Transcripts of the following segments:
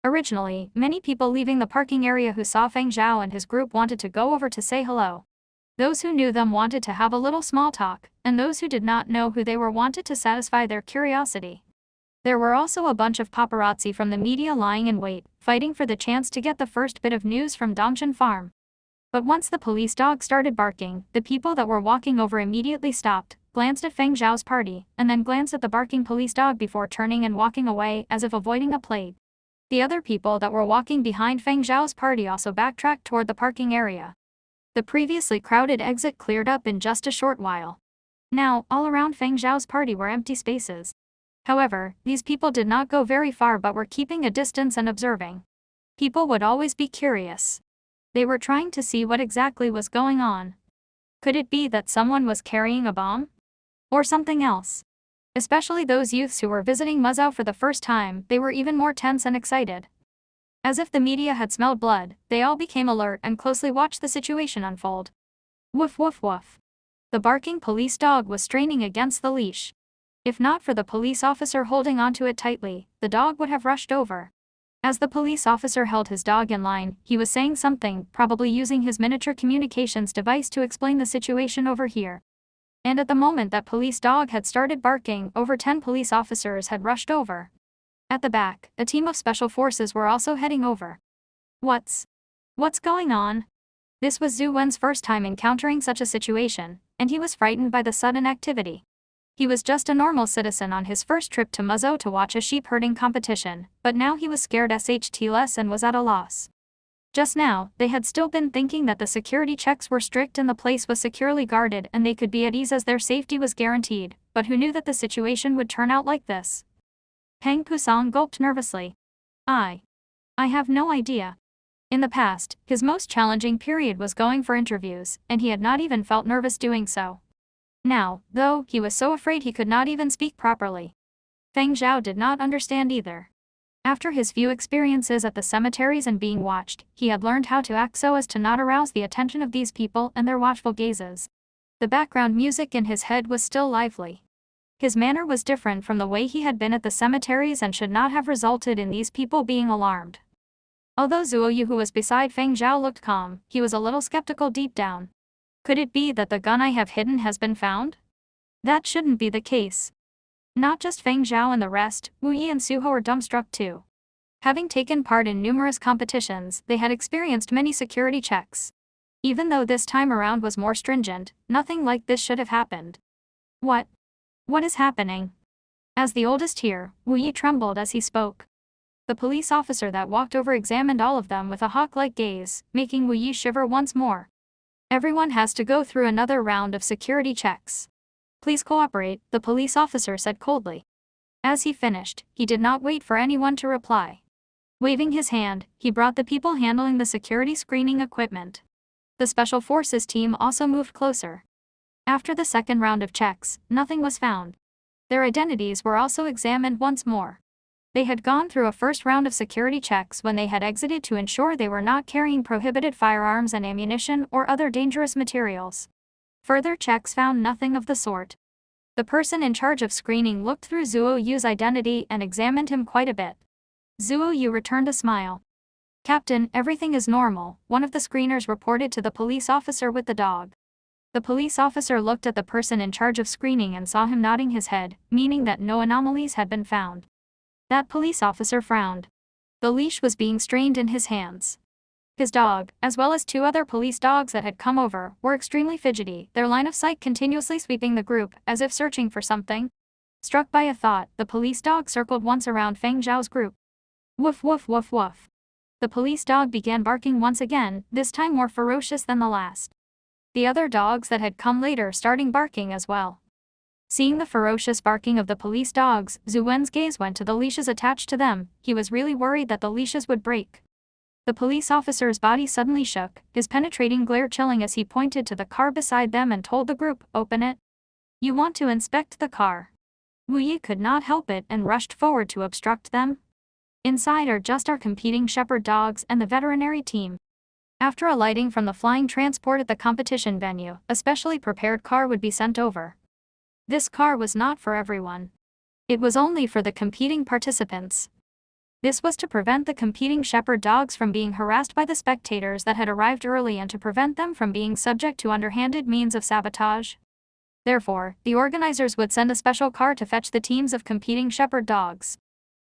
Originally, many people leaving the parking area who saw Feng Zhao and his group wanted to go over to say hello. Those who knew them wanted to have a little small talk, and those who did not know who they were wanted to satisfy their curiosity. There were also a bunch of paparazzi from the media lying in wait, fighting for the chance to get the first bit of news from Dongshan Farm. But once the police dog started barking, the people that were walking over immediately stopped, glanced at Feng Zhao's party, and then glanced at the barking police dog before turning and walking away as if avoiding a plague. The other people that were walking behind Feng Zhao's party also backtracked toward the parking area. The previously crowded exit cleared up in just a short while. Now, all around Feng Zhao's party were empty spaces. However, these people did not go very far but were keeping a distance and observing. People would always be curious. They were trying to see what exactly was going on. Could it be that someone was carrying a bomb? Or something else? Especially those youths who were visiting Muzhou for the first time, they were even more tense and excited. As if the media had smelled blood, they all became alert and closely watched the situation unfold. Woof woof woof. The barking police dog was straining against the leash. If not for the police officer holding onto it tightly, the dog would have rushed over. As the police officer held his dog in line, he was saying something, probably using his miniature communications device to explain the situation over here. And at the moment that police dog had started barking, over 10 police officers had rushed over. At the back, a team of special forces were also heading over. What's going on? This was Zhu Wen's first time encountering such a situation, and he was frightened by the sudden activity. He was just a normal citizen on his first trip to Muzhou to watch a sheep herding competition, but now he was scared less and was at a loss. Just now, they had still been thinking that the security checks were strict and the place was securely guarded and they could be at ease as their safety was guaranteed, but who knew that the situation would turn out like this? Peng Pusong gulped nervously. I have no idea. In the past, his most challenging period was going for interviews, and he had not even felt nervous doing so. Now, though, he was so afraid he could not even speak properly. Feng Zhao did not understand either. After his few experiences at the cemeteries and being watched, he had learned how to act so as to not arouse the attention of these people and their watchful gazes. The background music in his head was still lively. His manner was different from the way he had been at the cemeteries and should not have resulted in these people being alarmed. Although Zuoyu who was beside Feng Zhao looked calm, he was a little skeptical deep down. Could it be that the gun I have hidden has been found? That shouldn't be the case. Not just Feng Zhao and the rest, Wu Yi and Suho were dumbstruck too. Having taken part in numerous competitions, they had experienced many security checks. Even though this time around was more stringent, nothing like this should have happened. What is happening? As the oldest here, Wu Yi trembled as he spoke. The police officer that walked over examined all of them with a hawk-like gaze, making Wu Yi shiver once more. Everyone has to go through another round of security checks. Please cooperate, the police officer said coldly. As he finished, he did not wait for anyone to reply. Waving his hand, he brought the people handling the security screening equipment. The special forces team also moved closer. After the second round of checks, nothing was found. Their identities were also examined once more. They had gone through a first round of security checks when they had exited to ensure they were not carrying prohibited firearms and ammunition or other dangerous materials. Further checks found nothing of the sort. The person in charge of screening looked through Zuo Yu's identity and examined him quite a bit. Zuo Yu returned a smile. Captain, everything is normal, one of the screeners reported to the police officer with the dog. The police officer looked at the person in charge of screening and saw him nodding his head, meaning that no anomalies had been found. That police officer frowned. The leash was being strained in his hands. His dog, as well as 2 other police dogs that had come over, were extremely fidgety, their line of sight continuously sweeping the group, as if searching for something. Struck by a thought, the police dog circled once around Feng Zhao's group. Woof woof woof woof. The police dog began barking once again, this time more ferocious than the last. The other dogs that had come later starting barking as well. Seeing the ferocious barking of the police dogs, Zhu Wen's gaze went to the leashes attached to them. He was really worried that the leashes would break. The police officer's body suddenly shook, his penetrating glare chilling as he pointed to the car beside them and told the group, "Open it." "You want to inspect the car?" Wu Yi could not help it and rushed forward to obstruct them. Inside are just our competing shepherd dogs and the veterinary team. After alighting from the flying transport at the competition venue, a specially prepared car would be sent over. This car was not for everyone. It was only for the competing participants. This was to prevent the competing shepherd dogs from being harassed by the spectators that had arrived early and to prevent them from being subject to underhanded means of sabotage. Therefore, the organizers would send a special car to fetch the teams of competing shepherd dogs.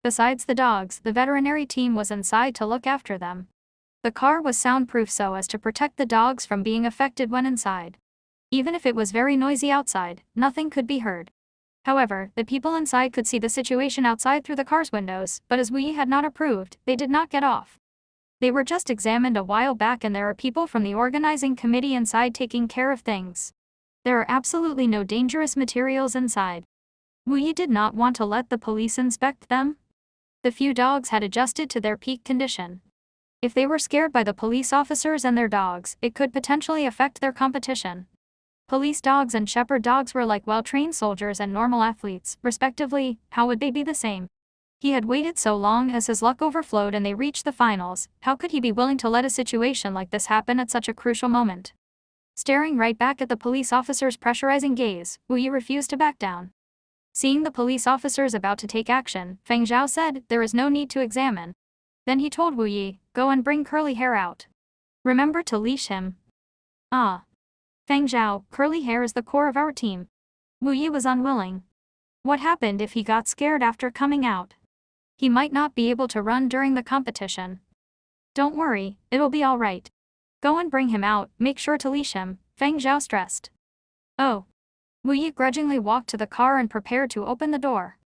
Besides the dogs, the veterinary team was inside to look after them. The car was soundproof so as to protect the dogs from being affected when inside. Even if it was very noisy outside, nothing could be heard. However, the people inside could see the situation outside through the car's windows, but as we had not approved, they did not get off. They were just examined a while back and there are people from the organizing committee inside taking care of things. There are absolutely no dangerous materials inside. Wu Yi did not want to let the police inspect them. The few dogs had adjusted to their peak condition. If they were scared by the police officers and their dogs, it could potentially affect their competition. Police dogs and shepherd dogs were like well-trained soldiers and normal athletes, respectively. How would they be the same? He had waited so long as his luck overflowed and they reached the finals. How could he be willing to let a situation like this happen at such a crucial moment? Staring right back at the police officer's pressurizing gaze, Wu Yi refused to back down. Seeing the police officers about to take action, Feng Zhao said, "There is no need to examine." Then he told Wu Yi, "Go and bring Curly Hair out. Remember to leash him." Ah. Feng Zhao, Curly Hair is the core of our team. Wu Yi was unwilling. What happened if he got scared after coming out? He might not be able to run during the competition. Don't worry, it'll be all right. Go and bring him out, make sure to leash him, Feng Zhao stressed. Oh. Wu Yi grudgingly walked to the car and prepared to open the door.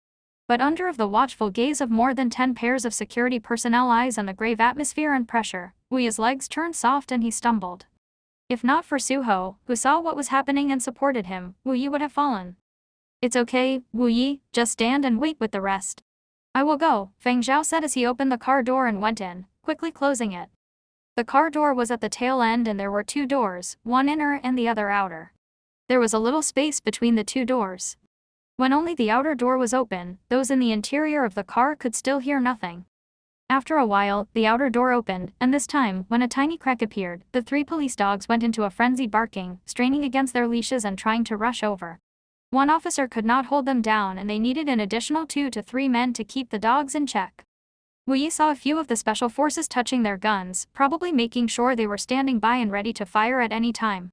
But under the watchful gaze of more than 10 pairs of security personnel eyes and the grave atmosphere and pressure, Wu Yi's legs turned soft and he stumbled. If not for Suho, who saw what was happening and supported him, Wu Yi would have fallen. It's okay, Wu Yi, just stand and wait with the rest. I will go, Feng Zhao said as he opened the car door and went in, quickly closing it. The car door was at the tail end and there were 2 doors, one inner and the other outer. There was a little space between the 2 doors. When only the outer door was open, those in the interior of the car could still hear nothing. After a while, the outer door opened, and this time, when a tiny crack appeared, the 3 police dogs went into a frenzied barking, straining against their leashes and trying to rush over. One officer could not hold them down and they needed an additional 2 to 3 men to keep the dogs in check. Wu Yi saw a few of the special forces touching their guns, probably making sure they were standing by and ready to fire at any time.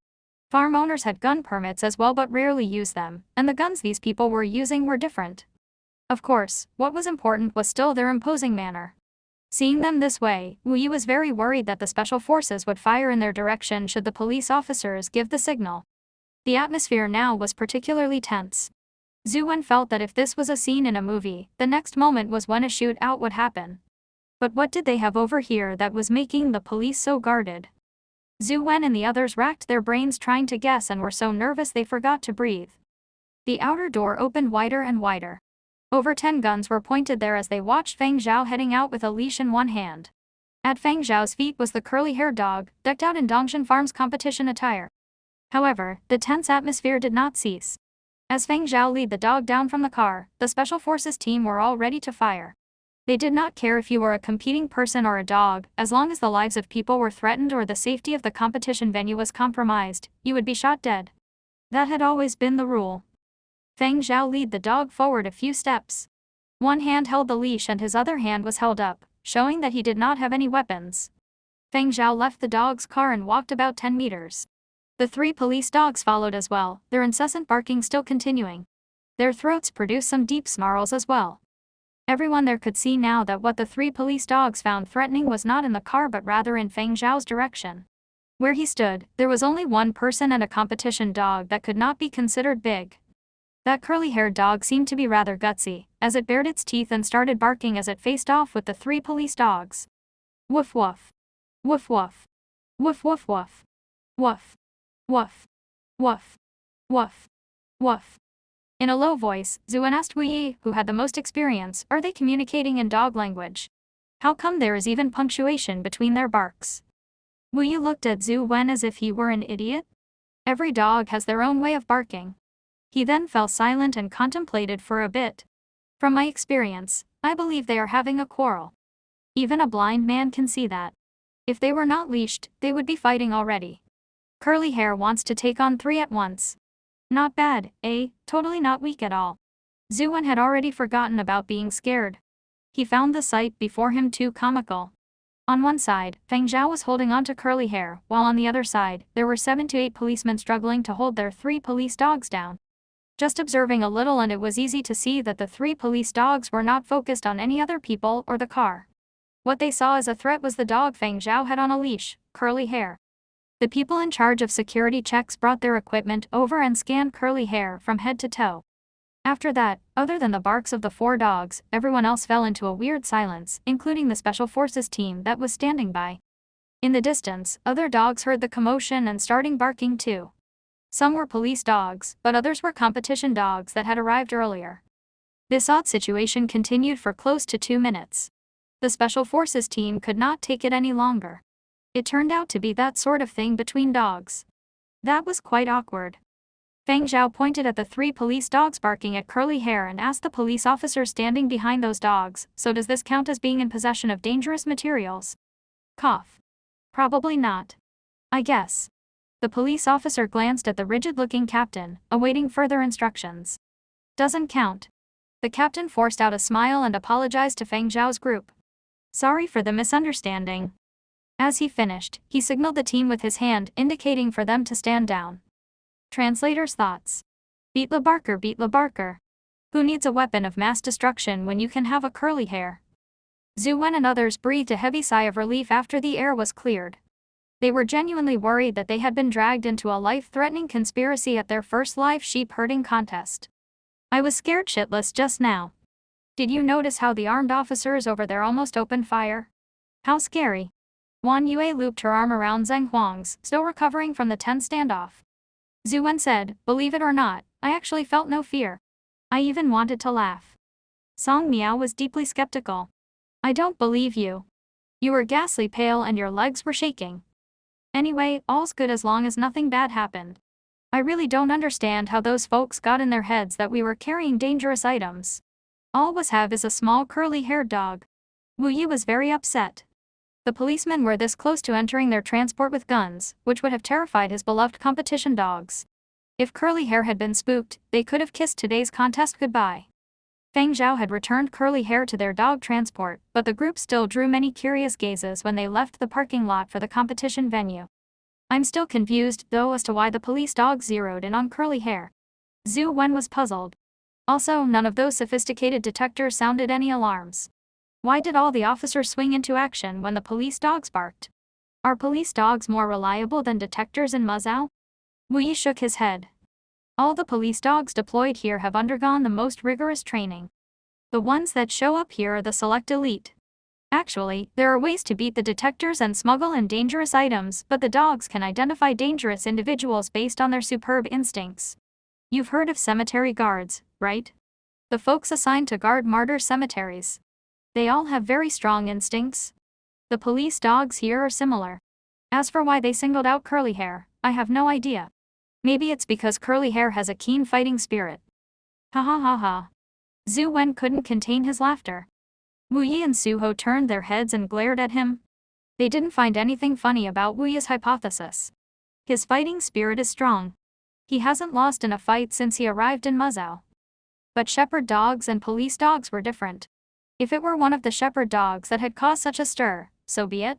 Farm owners had gun permits as well but rarely used them, and the guns these people were using were different. Of course, what was important was still their imposing manner. Seeing them this way, Wu Yi was very worried that the special forces would fire in their direction should the police officers give the signal. The atmosphere now was particularly tense. Zhu Wen felt that if this was a scene in a movie, the next moment was when a shootout would happen. But what did they have over here that was making the police so guarded? Zhu Wen and the others racked their brains trying to guess and were so nervous they forgot to breathe. The outer door opened wider and wider. Over 10 guns were pointed there as they watched Feng Zhao heading out with a leash in one hand. At Feng Zhao's feet was the curly-haired dog, decked out in Dongshan Farm's competition attire. However, the tense atmosphere did not cease. As Feng Zhao led the dog down from the car, the special forces team were all ready to fire. They did not care if you were a competing person or a dog, as long as the lives of people were threatened or the safety of the competition venue was compromised, you would be shot dead. That had always been the rule. Feng Zhao led the dog forward a few steps. One hand held the leash and his other hand was held up, showing that he did not have any weapons. Feng Zhao left the dog's car and walked about 10 meters. The 3 police dogs followed as well, their incessant barking still continuing. Their throats produced some deep snarls as well. Everyone there could see now that what the 3 police dogs found threatening was not in the car but rather in Feng Zhao's direction. Where he stood, there was only one person and a competition dog that could not be considered big. That curly-haired dog seemed to be rather gutsy, as it bared its teeth and started barking as it faced off with the 3 police dogs. Woof woof. Woof woof. Woof woof woof. Woof. Woof. Woof. Woof. Woof. In a low voice, Zhu Wen asked Wu Yi, who had the most experience, are they communicating in dog language? How come there is even punctuation between their barks? Wu Yi looked at Zhu Wen as if he were an idiot. Every dog has their own way of barking. He then fell silent and contemplated for a bit. From my experience, I believe they are having a quarrel. Even a blind man can see that. If they were not leashed, they would be fighting already. Curly Hair wants to take on 3 at once. Not bad, eh? Totally not weak at all. Zhu Wen had already forgotten about being scared. He found the sight before him too comical. On one side, Feng Zhao was holding onto Curly Hair, while on the other side, there were 7 to 8 policemen struggling to hold their 3 police dogs down. Just observing a little and it was easy to see that the 3 police dogs were not focused on any other people or the car. What they saw as a threat was the dog Feng Zhao had on a leash, Curly Hair. The people in charge of security checks brought their equipment over and scanned Curly Hair from head to toe. After that, other than the barks of the 4 dogs, everyone else fell into a weird silence, including the special forces team that was standing by. In the distance, other dogs heard the commotion and starting barking too. Some were police dogs, but others were competition dogs that had arrived earlier. This odd situation continued for close to 2 minutes. The special forces team could not take it any longer. It turned out to be that sort of thing between dogs. That was quite awkward. Feng Zhao pointed at the 3 police dogs barking at Curly Hair and asked the police officer standing behind those dogs, so does this count as being in possession of dangerous materials? Cough. Probably not. I guess. The police officer glanced at the rigid-looking captain, awaiting further instructions. Doesn't count. The captain forced out a smile and apologized to Feng Zhao's group. Sorry for the misunderstanding. As he finished, he signaled the team with his hand, indicating for them to stand down. Translator's thoughts. Beat the barker, beat the barker. Who needs a weapon of mass destruction when you can have a curly hair? Zhu Wen and others breathed a heavy sigh of relief after the air was cleared. They were genuinely worried that they had been dragged into a life-threatening conspiracy at their first live sheep herding contest. I was scared shitless just now. Did you notice how the armed officers over there almost opened fire? How scary. Wan Yue looped her arm around Zheng Huang's, still recovering from the tense standoff. Zhu Wen said, believe it or not, I actually felt no fear. I even wanted to laugh. Song Miao was deeply skeptical. I don't believe you. You were ghastly pale and your legs were shaking. Anyway, all's good as long as nothing bad happened. I really don't understand how those folks got in their heads that we were carrying dangerous items. All we have is a small curly-haired dog. Wu Yi was very upset. The policemen were this close to entering their transport with guns, which would have terrified his beloved competition dogs. If Curly Hair had been spooked, they could have kissed today's contest goodbye. Feng Zhao had returned Curly Hair to their dog transport, but the group still drew many curious gazes when they left the parking lot for the competition venue. I'm still confused, though, as to why the police dogs zeroed in on Curly Hair. Zhu Wen was puzzled. Also, none of those sophisticated detectors sounded any alarms. Why did all the officers swing into action when the police dogs barked? Are police dogs more reliable than detectors in Muzhou? Wu Yi shook his head. All the police dogs deployed here have undergone the most rigorous training. The ones that show up here are the select elite. Actually, there are ways to beat the detectors and smuggle in dangerous items, but the dogs can identify dangerous individuals based on their superb instincts. You've heard of cemetery guards, right? The folks assigned to guard martyr cemeteries. They all have very strong instincts. The police dogs here are similar. As for why they singled out Curly Hair, I have no idea. Maybe it's because Curly Hair has a keen fighting spirit. Ha ha ha ha. Zhu Wen couldn't contain his laughter. Wu Yi and Su Ho turned their heads and glared at him. They didn't find anything funny about Wu Yi's hypothesis. His fighting spirit is strong. He hasn't lost in a fight since he arrived in Muzhou. But shepherd dogs and police dogs were different. If it were one of the shepherd dogs that had caused such a stir, so be it.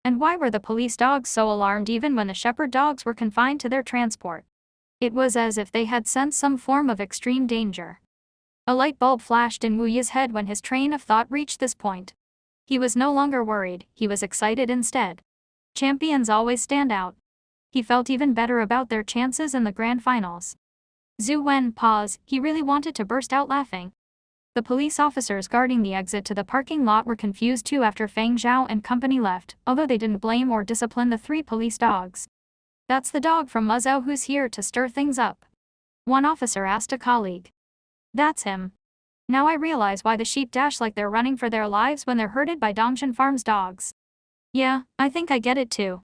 And why were the police dogs so alarmed even when the shepherd dogs were confined to their transport? It was as if they had sensed some form of extreme danger. A light bulb flashed in Wu Yi's head when his train of thought reached this point. He was no longer worried, he was excited instead. Champions always stand out. He felt even better about their chances in the grand finals. Zhu Wen paused, he really wanted to burst out laughing. The police officers guarding the exit to the parking lot were confused too after Feng Zhao and company left, although they didn't blame or discipline the 3 police dogs. That's the dog from Muzhou who's here to stir things up. One officer asked a colleague. That's him. Now I realize why the sheep dash like they're running for their lives when they're herded by Dongshan Farm's dogs. Yeah, I think I get it too.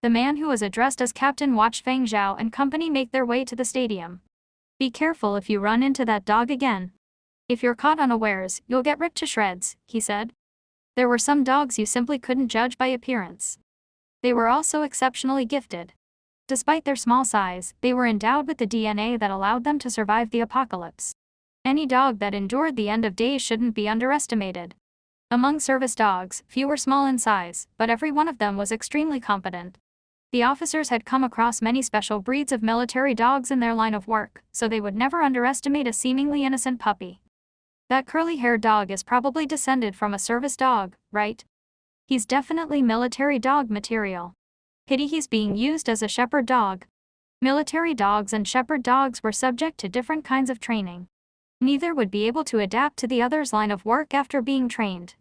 The man who was addressed as captain watched Feng Zhao and company make their way to the stadium. Be careful if you run into that dog again. If you're caught unawares, you'll get ripped to shreds, he said. There were some dogs you simply couldn't judge by appearance. They were also exceptionally gifted. Despite their small size, they were endowed with the DNA that allowed them to survive the apocalypse. Any dog that endured the end of days shouldn't be underestimated. Among service dogs, few were small in size, but every one of them was extremely competent. The officers had come across many special breeds of military dogs in their line of work, so they would never underestimate a seemingly innocent puppy. That curly-haired dog is probably descended from a service dog, right? He's definitely military dog material. Pity he's being used as a shepherd dog. Military dogs and shepherd dogs were subject to different kinds of training. Neither would be able to adapt to the other's line of work after being trained.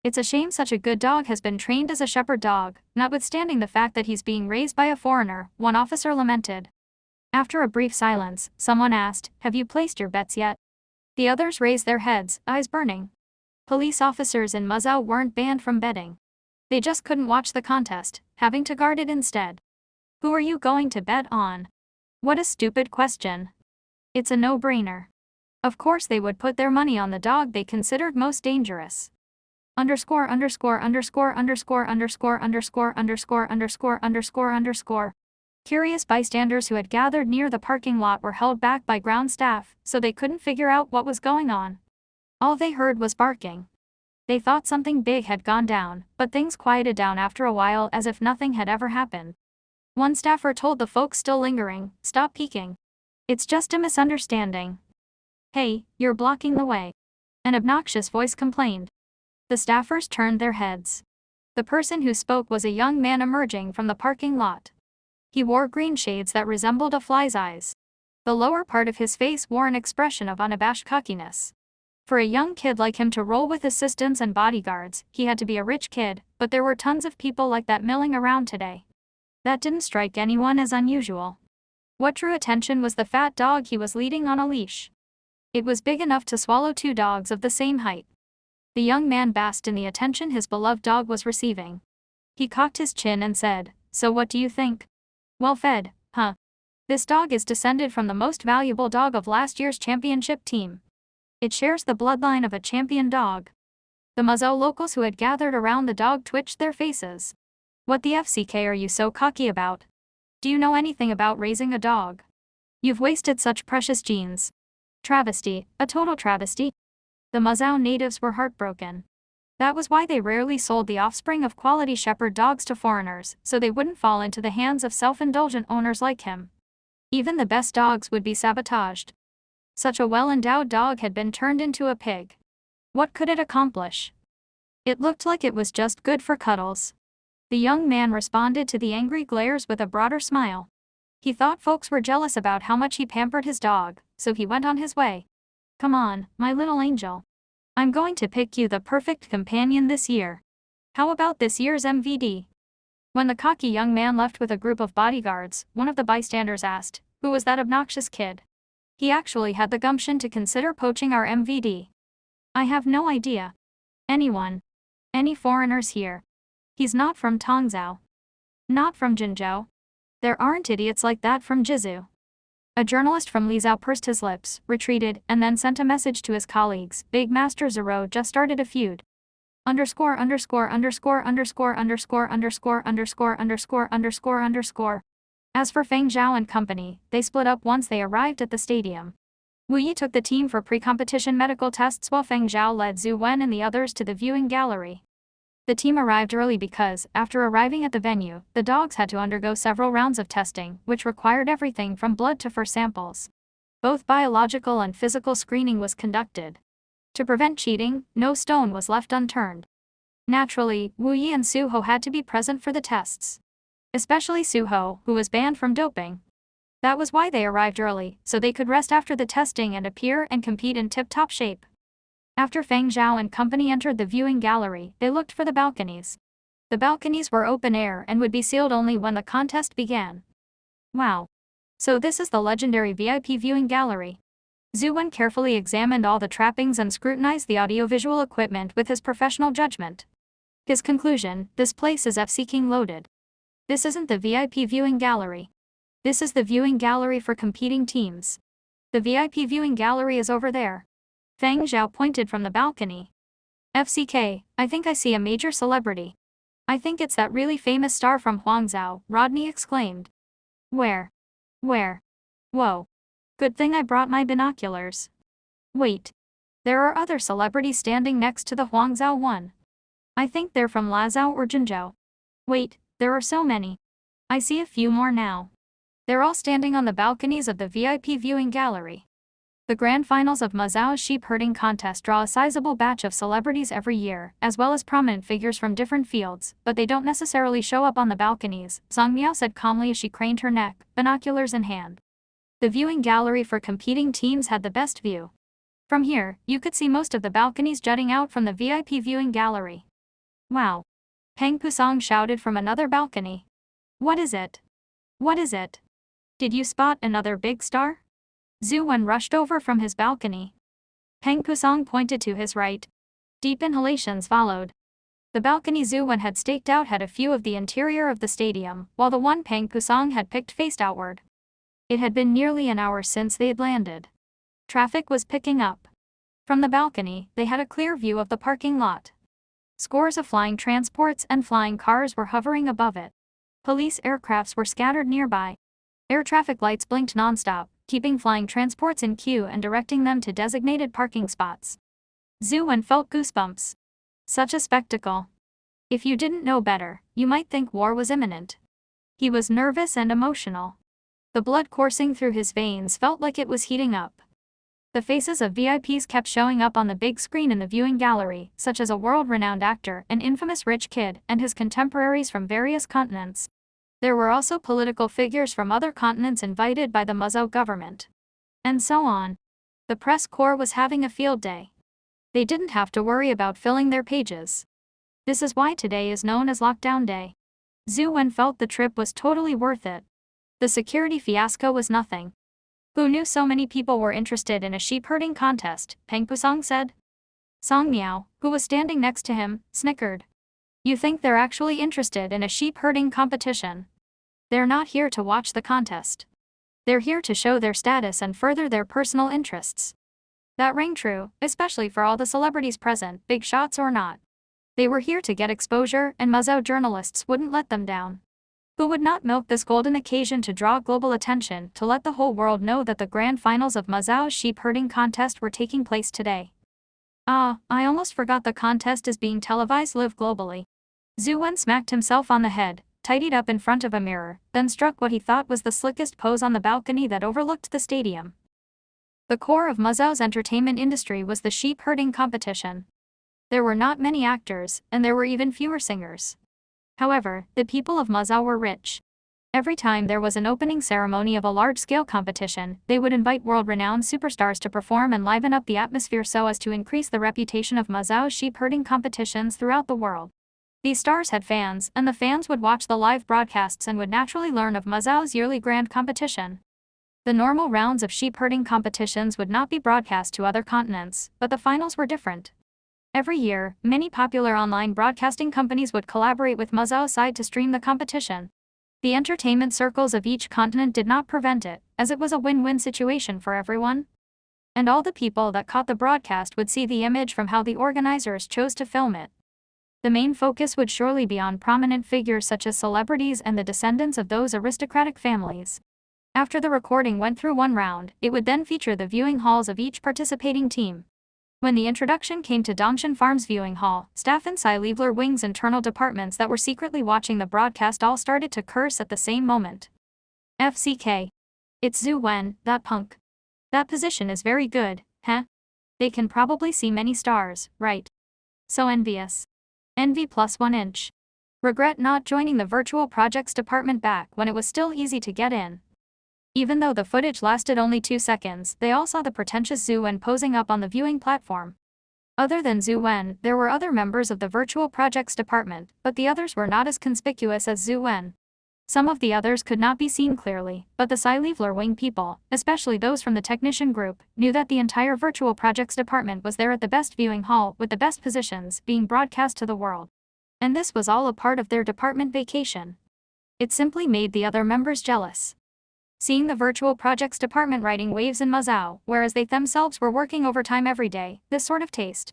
It's a shame such a good dog has been trained as a shepherd dog, notwithstanding the fact that he's being raised by a foreigner, one officer lamented. After a brief silence, someone asked, "Have you placed your bets yet?" The others raised their heads, eyes burning. Police officers in Muzhou weren't banned from betting. They just couldn't watch the contest, having to guard it instead. Who are you going to bet on? What a stupid question. It's a no-brainer. Of course they would put their money on the dog they considered most dangerous. Underscore. Curious bystanders who had gathered near the parking lot were held back by ground staff, so they couldn't figure out what was going on. All they heard was barking. They thought something big had gone down, but things quieted down after a while as if nothing had ever happened. One staffer told the folks still lingering, "Stop peeking. It's just a misunderstanding." "Hey, you're blocking the way," an obnoxious voice complained. The staffers turned their heads. The person who spoke was a young man emerging from the parking lot. He wore green shades that resembled a fly's eyes. The lower part of his face wore an expression of unabashed cockiness. For a young kid like him to roll with assistants and bodyguards, he had to be a rich kid, but there were tons of people like that milling around today. That didn't strike anyone as unusual. What drew attention was the fat dog he was leading on a leash. It was big enough to swallow two dogs of the same height. The young man basked in the attention his beloved dog was receiving. He cocked his chin and said, "So what do you think? Well fed, huh? This dog is descended from the most valuable dog of last year's championship team. It shares the bloodline of a champion dog." The Muzhou locals who had gathered around the dog twitched their faces. "What the FCK are you so cocky about? Do you know anything about raising a dog? You've wasted such precious genes. Travesty, a total travesty." The Muzhou natives were heartbroken. That was why they rarely sold the offspring of quality shepherd dogs to foreigners, so they wouldn't fall into the hands of self-indulgent owners like him. Even the best dogs would be sabotaged. Such a well-endowed dog had been turned into a pig. What could it accomplish? It looked like it was just good for cuddles. The young man responded to the angry glares with a broader smile. He thought folks were jealous about how much he pampered his dog, so he went on his way. "Come on, my little angel. I'm going to pick you the perfect companion this year. How about this year's MVD?" When the cocky young man left with a group of bodyguards, one of the bystanders asked, "Who was that obnoxious kid? He actually had the gumption to consider poaching our MVD." "I have no idea. Anyone? Any foreigners here? He's not from Tongzhou. Not from Jinzhou. There aren't idiots like that from Jizu." A journalist from Lizhou pursed his lips, retreated, and then sent a message to his colleagues. "Big Master Zero just started a feud. Underscore. As for Feng Zhao and company, they split up once they arrived at the stadium. Wu Yi took the team for pre-competition medical tests while Feng Zhao led Zhu Wen and the others to the viewing gallery. The team arrived early because, after arriving at the venue, the dogs had to undergo several rounds of testing, which required everything from blood to fur samples. Both biological and physical screening was conducted. To prevent cheating, no stone was left unturned. Naturally, Wu Yi and Su Ho had to be present for the tests. Especially Su Ho, who was banned from doping. That was why they arrived early, so they could rest after the testing and appear and compete in tip-top shape. After Feng Zhao and company entered the viewing gallery, they looked for the balconies. The balconies were open air and would be sealed only when the contest began. Wow. So this is the legendary VIP viewing gallery. Zhu Wen carefully examined all the trappings and scrutinized the audiovisual equipment with his professional judgment. His conclusion: this place is F-seeking loaded. This isn't the VIP viewing gallery. This is the viewing gallery for competing teams. The VIP viewing gallery is over there. Feng Zhao pointed from the balcony. "FCK, I think I see a major celebrity. I think it's that really famous star from Huangzhou," Rodney exclaimed. Where? Whoa. Good thing I brought my binoculars. Wait. There are other celebrities standing next to the Huangzhou one. I think they're from Lazhou or Jinzhou. Wait, there are so many. I see a few more now. They're all standing on the balconies of the VIP viewing gallery. The grand finals of Mazhao's sheep herding contest draw a sizable batch of celebrities every year, as well as prominent figures from different fields, but they don't necessarily show up on the balconies, Zhang Miao said calmly as she craned her neck, binoculars in hand. The viewing gallery for competing teams had the best view. From here, you could see most of the balconies jutting out from the VIP viewing gallery. Wow! Peng Pusong shouted from another balcony. What is it? What is it? Did you spot another big star? Zhu Wen rushed over from his balcony. Peng Pusong pointed to his right. Deep inhalations followed. The balcony Zhu Wen had staked out had a view of the interior of the stadium, while the one Peng Pusong had picked faced outward. It had been nearly an hour since they had landed. Traffic was picking up. From the balcony, they had a clear view of the parking lot. Scores of flying transports and flying cars were hovering above it. Police aircrafts were scattered nearby. Air traffic lights blinked nonstop, keeping flying transports in queue and directing them to designated parking spots. Zhu Wen felt goosebumps. Such a spectacle. If you didn't know better, you might think war was imminent. He was nervous and emotional. The blood coursing through his veins felt like it was heating up. The faces of VIPs kept showing up on the big screen in the viewing gallery, such as a world-renowned actor, an infamous rich kid, and his contemporaries from various continents. There were also political figures from other continents invited by the Mazhou government. And so on. The press corps was having a field day. They didn't have to worry about filling their pages. This is why today is known as Lockdown Day. Zhu Wen felt the trip was totally worth it. The security fiasco was nothing. Who knew so many people were interested in a sheep herding contest, Peng Pusong said. Song Miao, who was standing next to him, snickered. You think they're actually interested in a sheep herding competition? They're not here to watch the contest. They're here to show their status and further their personal interests. That rang true, especially for all the celebrities present, big shots or not. They were here to get exposure, and Mazhou journalists wouldn't let them down. Who would not milk this golden occasion to draw global attention, to let the whole world know that the grand finals of Mazhao's sheep herding contest were taking place today? I almost forgot the contest is being televised live globally. Zhu Wen smacked himself on the head, tidied up in front of a mirror, then struck what he thought was the slickest pose on the balcony that overlooked the stadium. The core of Mazhou's entertainment industry was the sheep herding competition. There were not many actors, and there were even fewer singers. However, the people of Mazhou were rich. Every time there was an opening ceremony of a large-scale competition, they would invite world-renowned superstars to perform and liven up the atmosphere so as to increase the reputation of Mazhou's sheep herding competitions throughout the world. These stars had fans, and the fans would watch the live broadcasts and would naturally learn of Mazhou's yearly grand competition. The normal rounds of sheep herding competitions would not be broadcast to other continents, but the finals were different. Every year, many popular online broadcasting companies would collaborate with Mazhou's side to stream the competition. The entertainment circles of each continent did not prevent it, as it was a win-win situation for everyone. And all the people that caught the broadcast would see the image from how the organizers chose to film it. The main focus would surely be on prominent figures such as celebrities and the descendants of those aristocratic families. After the recording went through one round, it would then feature the viewing halls of each participating team. When the introduction came to Dongshan Farm's viewing hall, staff in Sci-Fi Wing's internal departments that were secretly watching the broadcast all started to curse at the same moment. FCK. It's Zhu Wen, that punk. That position is very good, huh? They can probably see many stars, right? So envious. Envy plus 1 inch. Regret not joining the virtual projects department back when it was still easy to get in. Even though the footage lasted only 2 seconds, they all saw the pretentious Zhu Wen posing up on the viewing platform. Other than Zhu Wen, there were other members of the virtual projects department, but the others were not as conspicuous as Zhu Wen. Some of the others could not be seen clearly, but the Sci-Fi Wing people, especially those from the technician group, knew that the entire virtual projects department was there at the best viewing hall with the best positions being broadcast to the world. And this was all a part of their department vacation. It simply made the other members jealous. Seeing the virtual projects department riding waves in Mazhou, whereas they themselves were working overtime every day, this sort of taste.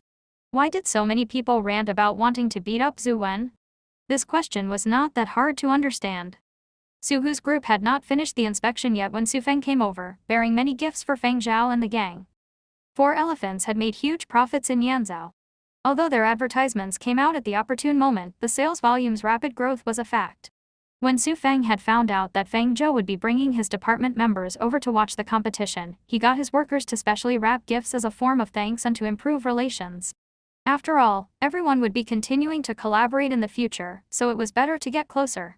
Why did so many people rant about wanting to beat up Zhu Wen? This question was not that hard to understand. Su Hu's group had not finished the inspection yet when Su Feng came over, bearing many gifts for Feng Zhao and the gang. 4 elephants had made huge profits in Yanzhou. Although their advertisements came out at the opportune moment, the sales volume's rapid growth was a fact. When Su Feng had found out that Feng Zhou would be bringing his department members over to watch the competition, he got his workers to specially wrap gifts as a form of thanks and to improve relations. After all, everyone would be continuing to collaborate in the future, so it was better to get closer.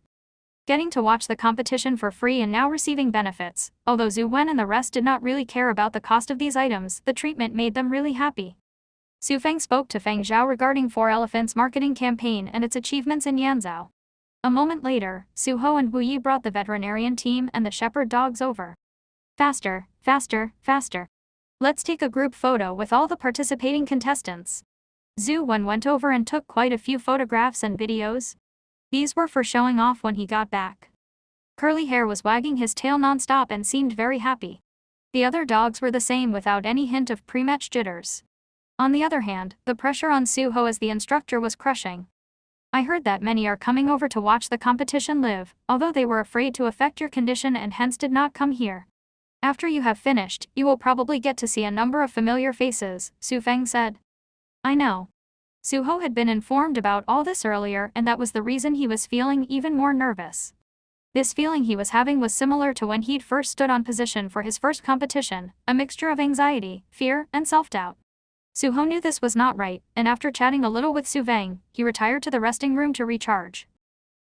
Getting to watch the competition for free and now receiving benefits, although Zhu Wen and the rest did not really care about the cost of these items, the treatment made them really happy. Su Feng spoke to Feng Zhao regarding 4 Elephants' marketing campaign and its achievements in Yanzhou. A moment later, Su Ho and Wu Yi brought the veterinarian team and the shepherd dogs over. Faster, faster, faster. Let's take a group photo with all the participating contestants. Zhu Wen went over and took quite a few photographs and videos. These were for showing off when he got back. Curly Hair was wagging his tail non-stop and seemed very happy. The other dogs were the same without any hint of pre-match jitters. On the other hand, the pressure on Su Ho as the instructor was crushing. I heard that many are coming over to watch the competition live, although they were afraid to affect your condition and hence did not come here. After you have finished, you will probably get to see a number of familiar faces, Su Feng said. I know. Su Ho had been informed about all this earlier and that was the reason he was feeling even more nervous. This feeling he was having was similar to when he'd first stood on position for his first competition, a mixture of anxiety, fear, and self-doubt. Su Ho knew this was not right, and after chatting a little with Su Feng, he retired to the resting room to recharge.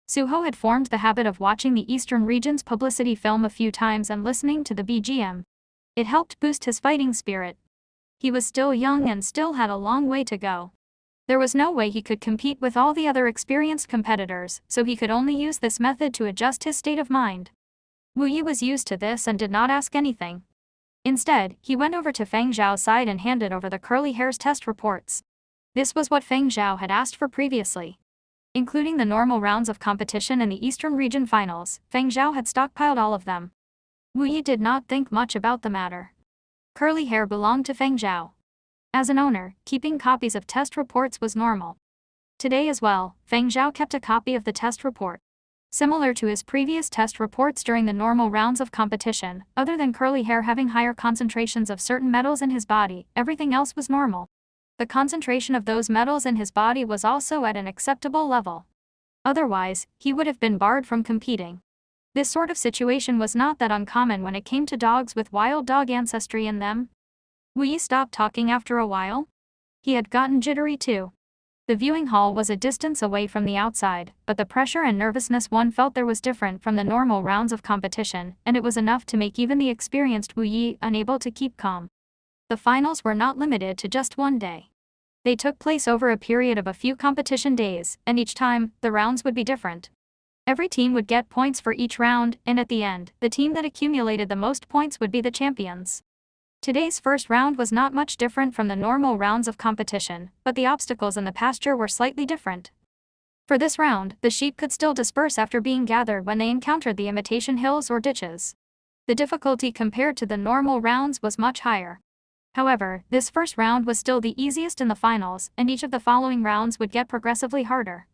Su Ho had formed the habit of watching the Eastern region's publicity film a few times and listening to the BGM. It helped boost his fighting spirit. He was still young and still had a long way to go. There was no way he could compete with all the other experienced competitors, so he could only use this method to adjust his state of mind. Wu Yi was used to this and did not ask anything. Instead, he went over to Feng Zhao's side and handed over the Curly Hair's test reports. This was what Feng Zhao had asked for previously. Including the normal rounds of competition in the Eastern Region Finals, Feng Zhao had stockpiled all of them. Wu Yi did not think much about the matter. Curly Hair belonged to Feng Zhao. As an owner, keeping copies of test reports was normal. Today as well, Feng Zhao kept a copy of the test report. Similar to his previous test reports during the normal rounds of competition, other than Curly Hair having higher concentrations of certain metals in his body, everything else was normal. The concentration of those metals in his body was also at an acceptable level. Otherwise, he would have been barred from competing. This sort of situation was not that uncommon when it came to dogs with wild dog ancestry in them. Wu Yi stopped talking after a while. He had gotten jittery too. The viewing hall was a distance away from the outside, but the pressure and nervousness one felt there was different from the normal rounds of competition, and it was enough to make even the experienced Wu Yi unable to keep calm. The finals were not limited to just one day. They took place over a period of a few competition days, and each time, the rounds would be different. Every team would get points for each round, and at the end, the team that accumulated the most points would be the champions. Today's first round was not much different from the normal rounds of competition, but the obstacles in the pasture were slightly different. For this round, the sheep could still disperse after being gathered when they encountered the imitation hills or ditches. The difficulty compared to the normal rounds was much higher. However, this first round was still the easiest in the finals, and each of the following rounds would get progressively harder.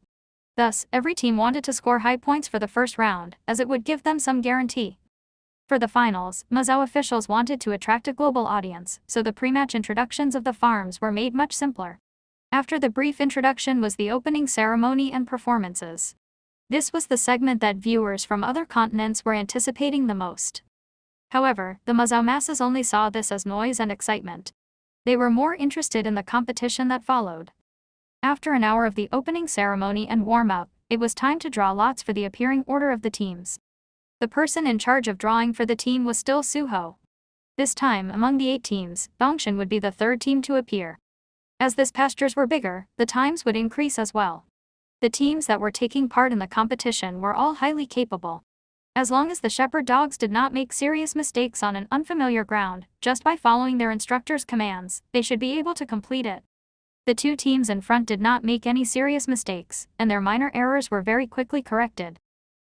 Thus, every team wanted to score high points for the first round, as it would give them some guarantee. For the finals, Mazao officials wanted to attract a global audience, so the pre-match introductions of the farms were made much simpler. After the brief introduction was the opening ceremony and performances. This was the segment that viewers from other continents were anticipating the most. However, the Mazao masses only saw this as noise and excitement. They were more interested in the competition that followed. After an hour of the opening ceremony and warm-up, it was time to draw lots for the appearing order of the teams. The person in charge of drawing for the team was still Su Ho. This time, among the 8 teams, Dongshan would be the third team to appear. As these pastures were bigger, the times would increase as well. The teams that were taking part in the competition were all highly capable. As long as the shepherd dogs did not make serious mistakes on an unfamiliar ground, just by following their instructor's commands, they should be able to complete it. The 2 teams in front did not make any serious mistakes, and their minor errors were very quickly corrected.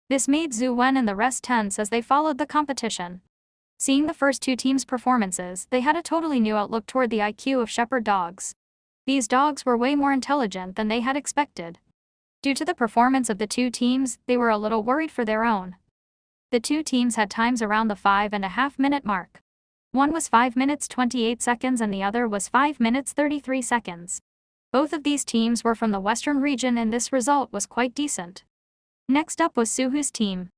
This made Zhu Wen and the rest tense as they followed the competition. Seeing the first 2 teams' performances, they had a totally new outlook toward the IQ of shepherd dogs. These dogs were way more intelligent than they had expected. Due to the performance of the 2 teams, they were a little worried for their own. The 2 teams had times around the 5.5-minute mark. One was 5 minutes 28 seconds and the other was 5 minutes 33 seconds. Both of these teams were from the western region and this result was quite decent. Next up was Suho's team.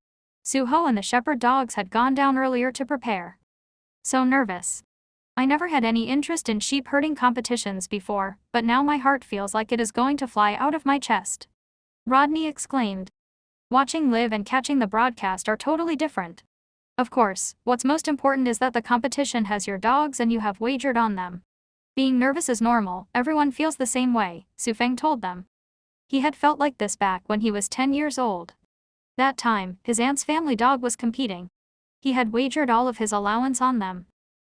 Suho and the shepherd dogs had gone down earlier to prepare. So nervous. I never had any interest in sheep herding competitions before, but now my heart feels like it is going to fly out of my chest. Rodney exclaimed. Watching live and catching the broadcast are totally different. Of course, what's most important is that the competition has your dogs and you have wagered on them. Being nervous is normal, everyone feels the same way, Sufeng told them. He had felt like this back when he was 10 years old. That time, his aunt's family dog was competing. He had wagered all of his allowance on them.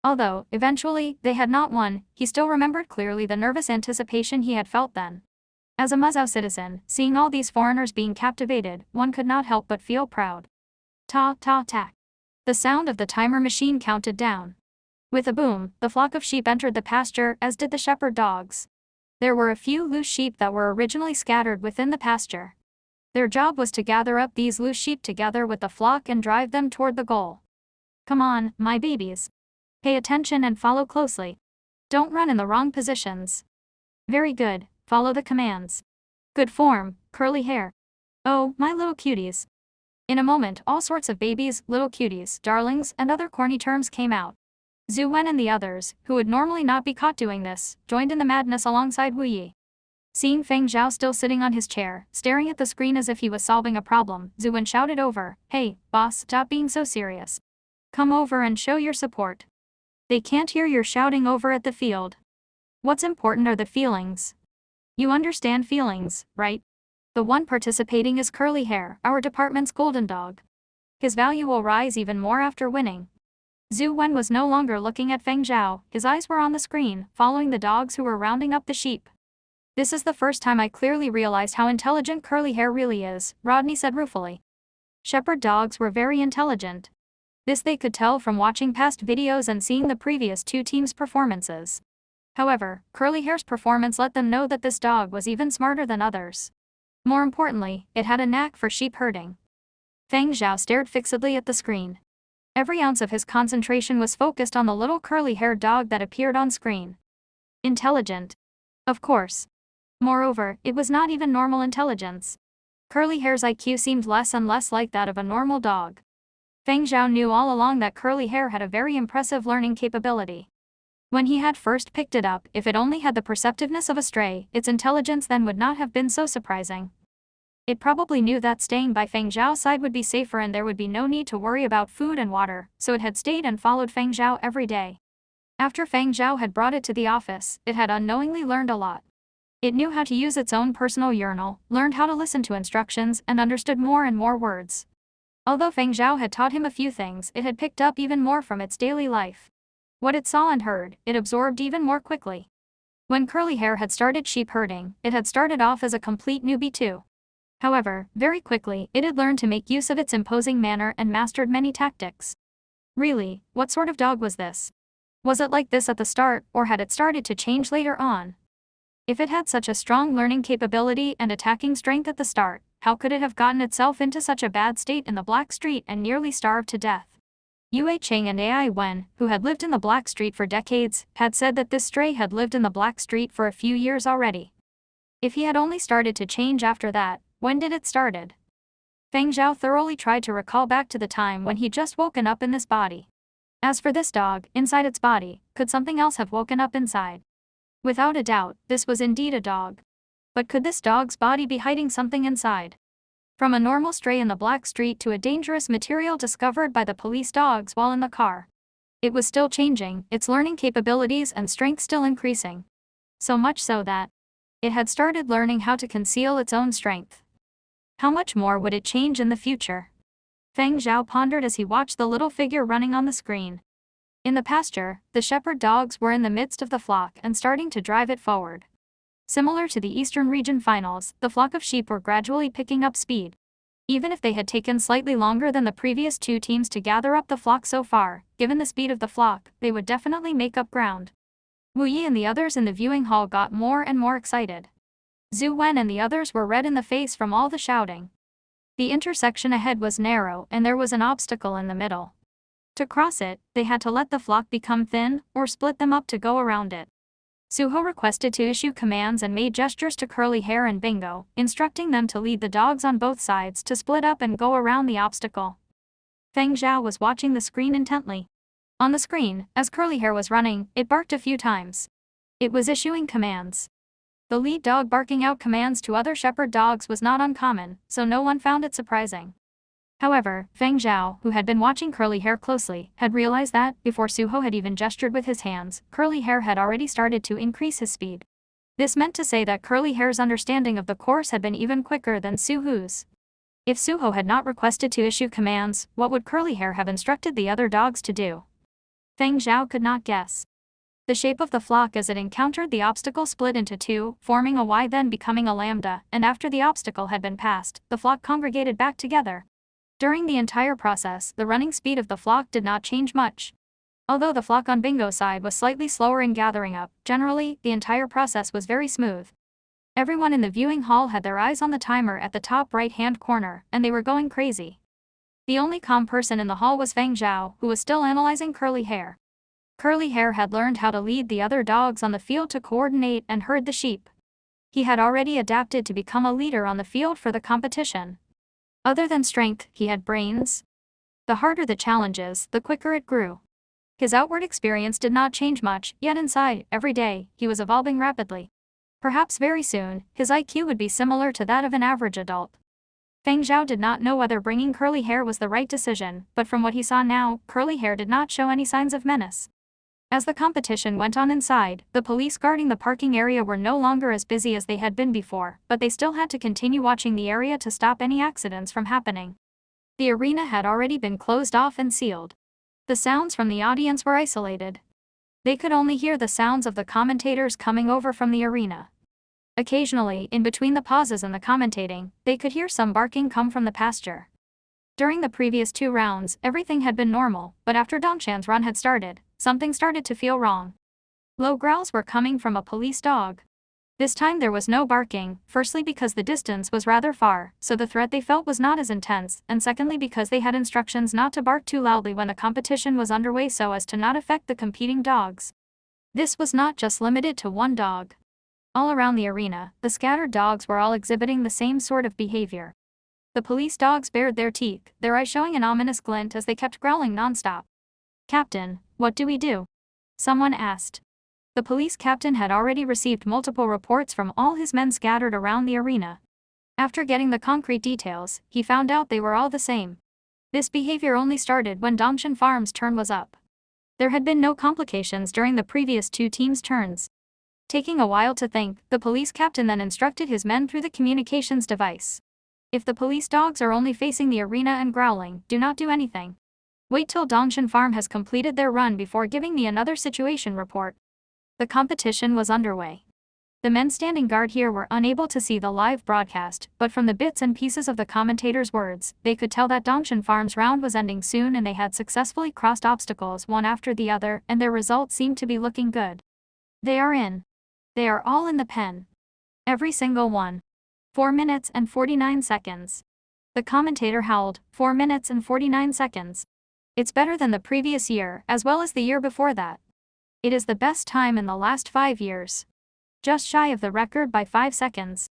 Although, eventually, they had not won, he still remembered clearly the nervous anticipation he had felt then. As a Muzhou citizen, seeing all these foreigners being captivated, one could not help but feel proud. Ta-ta-tack. The sound of the timer machine counted down. With a boom, the flock of sheep entered the pasture, as did the shepherd dogs. There were a few loose sheep that were originally scattered within the pasture. Their job was to gather up these loose sheep together with the flock and drive them toward the goal. Come on, my babies. Pay attention and follow closely. Don't run in the wrong positions. Very good, follow the commands. Good form, curly hair. Oh, my little cuties. In a moment, all sorts of babies, little cuties, darlings, and other corny terms came out. Zhu Wen and the others, who would normally not be caught doing this, joined in the madness alongside Wu Yi. Seeing Feng Zhao still sitting on his chair, staring at the screen as if he was solving a problem, Zhu Wen shouted over, "Hey, boss, stop being so serious. Come over and show your support. They can't hear your shouting over at the field. What's important are the feelings. You understand feelings, right? The one participating is Curly Hair, our department's golden dog. His value will rise even more after winning." Zhu Wen was no longer looking at Feng Zhao, his eyes were on the screen, following the dogs who were rounding up the sheep. This is the first time I clearly realized how intelligent Curly Hair really is, Rodney said ruefully. Shepherd dogs were very intelligent. This they could tell from watching past videos and seeing the previous two teams' performances. However, Curly Hair's performance let them know that this dog was even smarter than others. More importantly, it had a knack for sheep herding. Feng Zhao stared fixedly at the screen. Every ounce of his concentration was focused on the little curly-haired dog that appeared on screen. Intelligent. Of course. Moreover, it was not even normal intelligence. Curly Hair's IQ seemed less and less like that of a normal dog. Feng Zhao knew all along that Curly Hair had a very impressive learning capability. When he had first picked it up, if it only had the perceptiveness of a stray, its intelligence then would not have been so surprising. It probably knew that staying by Feng Zhao's side would be safer and there would be no need to worry about food and water, so it had stayed and followed Feng Zhao every day. After Feng Zhao had brought it to the office, it had unknowingly learned a lot. It knew how to use its own personal urinal, learned how to listen to instructions, and understood more and more words. Although Feng Zhao had taught him a few things, it had picked up even more from its daily life. What it saw and heard, it absorbed even more quickly. When Curly Hair had started sheep herding, it had started off as a complete newbie too. However, very quickly, it had learned to make use of its imposing manner and mastered many tactics. Really, what sort of dog was this? Was it like this at the start, or had it started to change later on? If it had such a strong learning capability and attacking strength at the start, how could it have gotten itself into such a bad state in the Black Street and nearly starved to death? Yue Cheng and Ai Wen, who had lived in the Black Street for decades, had said that this stray had lived in the Black Street for a few years already. If he had only started to change after that, when did it started? Feng Zhao thoroughly tried to recall back to the time when he just woken up in this body. As for this dog, inside its body, could something else have woken up inside? Without a doubt, this was indeed a dog. But could this dog's body be hiding something inside? From a normal stray in the Black Street to a dangerous material discovered by the police dogs while in the car. It was still changing, its learning capabilities and strength still increasing. So much so that it had started learning how to conceal its own strength. How much more would it change in the future? Feng Zhao pondered as he watched the little figure running on the screen. In the pasture, the shepherd dogs were in the midst of the flock and starting to drive it forward. Similar to the Eastern Region Finals, the flock of sheep were gradually picking up speed. Even if they had taken slightly longer than the previous two teams to gather up the flock so far, given the speed of the flock, they would definitely make up ground. Wu Yi and the others in the viewing hall got more and more excited. Zhu Wen and the others were red in the face from all the shouting. The intersection ahead was narrow and there was an obstacle in the middle. To cross it, they had to let the flock become thin, or split them up to go around it. Suho requested to issue commands and made gestures to Curly Hair and Bingo, instructing them to lead the dogs on both sides to split up and go around the obstacle. Feng Zhao was watching the screen intently. On the screen, as Curly Hair was running, it barked a few times. It was issuing commands. The lead dog barking out commands to other shepherd dogs was not uncommon, so no one found it surprising. However, Feng Zhao, who had been watching Curly Hair closely, had realized that, before Suho had even gestured with his hands, Curly Hair had already started to increase his speed. This meant to say that Curly Hair's understanding of the course had been even quicker than Suho's. If Suho had not requested to issue commands, what would Curly Hair have instructed the other dogs to do? Feng Zhao could not guess. The shape of the flock as it encountered the obstacle split into two, forming a Y then becoming a lambda, and after the obstacle had been passed, the flock congregated back together. During the entire process, the running speed of the flock did not change much. Although the flock on Bingo's side was slightly slower in gathering up, generally, the entire process was very smooth. Everyone in the viewing hall had their eyes on the timer at the top right-hand corner, and they were going crazy. The only calm person in the hall was Feng Zhao, who was still analyzing Curly Hair. Curly Hair had learned how to lead the other dogs on the field to coordinate and herd the sheep. He had already adapted to become a leader on the field for the competition. Other than strength, he had brains. The harder the challenges, the quicker it grew. His outward experience did not change much, yet inside, every day, he was evolving rapidly. Perhaps very soon, his IQ would be similar to that of an average adult. Feng Zhao did not know whether bringing Curly Hair was the right decision, but from what he saw now, Curly Hair did not show any signs of menace. As the competition went on inside, the police guarding the parking area were no longer as busy as they had been before, but they still had to continue watching the area to stop any accidents from happening. The arena had already been closed off and sealed. The sounds from the audience were isolated. They could only hear the sounds of the commentators coming over from the arena. Occasionally, in between the pauses and the commentating, they could hear some barking come from the pasture. During the previous 2 rounds, everything had been normal, but after Dongshan's run had started, something started to feel wrong. Low growls were coming from a police dog. This time there was no barking, firstly because the distance was rather far, so the threat they felt was not as intense, and secondly because they had instructions not to bark too loudly when the competition was underway so as to not affect the competing dogs. This was not just limited to one dog. All around the arena, the scattered dogs were all exhibiting the same sort of behavior. The police dogs bared their teeth, their eyes showing an ominous glint as they kept growling non-stop. "Captain, what do we do?" someone asked. The police captain had already received multiple reports from all his men scattered around the arena. After getting the concrete details, he found out they were all the same. This behavior only started when Dongshan Farm's turn was up. There had been no complications during the previous 2 teams' turns. Taking a while to think, the police captain then instructed his men through the communications device. If the police dogs are only facing the arena and growling, do not do anything. Wait till Dongshan Farm has completed their run before giving me another situation report. The competition was underway. The men standing guard here were unable to see the live broadcast, but from the bits and pieces of the commentators' words, they could tell that Dongshan Farm's round was ending soon and they had successfully crossed obstacles one after the other, and their results seemed to be looking good. They are in. They are all in the pen. Every single one. 4 minutes and 49 seconds. The commentator howled, 4 minutes and 49 seconds. It's better than the previous year, as well as the year before that. It is the best time in the last 5 years. Just shy of the record by 5 seconds.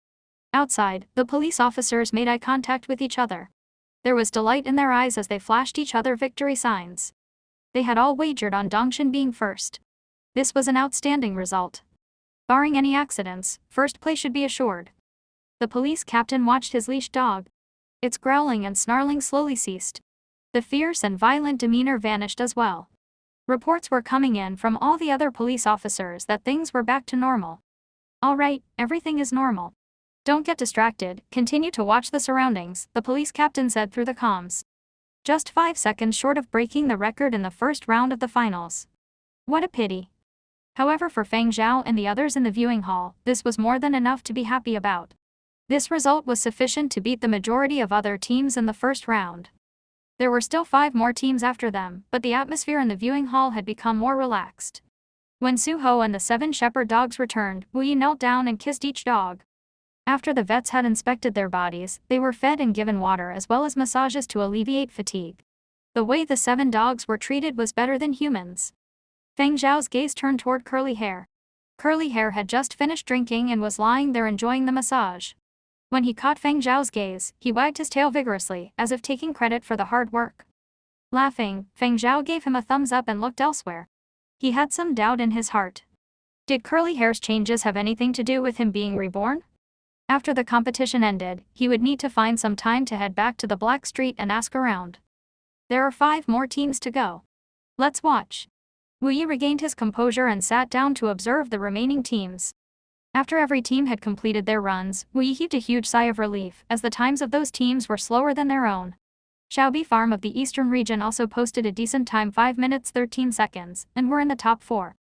Outside, the police officers made eye contact with each other. There was delight in their eyes as they flashed each other victory signs. They had all wagered on Dongshan being first. This was an outstanding result. Barring any accidents, first place should be assured. The police captain watched his leashed dog. Its growling and snarling slowly ceased. The fierce and violent demeanor vanished as well. Reports were coming in from all the other police officers that things were back to normal. "All right, everything is normal. Don't get distracted, continue to watch the surroundings," the police captain said through the comms. Just 5 seconds short of breaking the record in the first round of the finals. What a pity. However, for Feng Zhao and the others in the viewing hall, this was more than enough to be happy about. This result was sufficient to beat the majority of other teams in the first round. There were still 5 more teams after them, but the atmosphere in the viewing hall had become more relaxed. When Suho and the 7 shepherd dogs returned, Wu Yi knelt down and kissed each dog. After the vets had inspected their bodies, they were fed and given water as well as massages to alleviate fatigue. The way the 7 dogs were treated was better than humans. Feng Zhao's gaze turned toward Curly Hair. Curly Hair had just finished drinking and was lying there enjoying the massage. When he caught Feng Zhao's gaze, he wagged his tail vigorously, as if taking credit for the hard work. Laughing, Feng Zhao gave him a thumbs up and looked elsewhere. He had some doubt in his heart. Did Curly Hair's changes have anything to do with him being reborn? After the competition ended, he would need to find some time to head back to the Black Street and ask around. There are 5 more teams to go. Let's watch. Wu Yi regained his composure and sat down to observe the remaining teams. After every team had completed their runs, Wu Yi heaved a huge sigh of relief, as the times of those teams were slower than their own. Xiaobi Farm of the Eastern region also posted a decent time 5 minutes 13 seconds, and were in the top 4.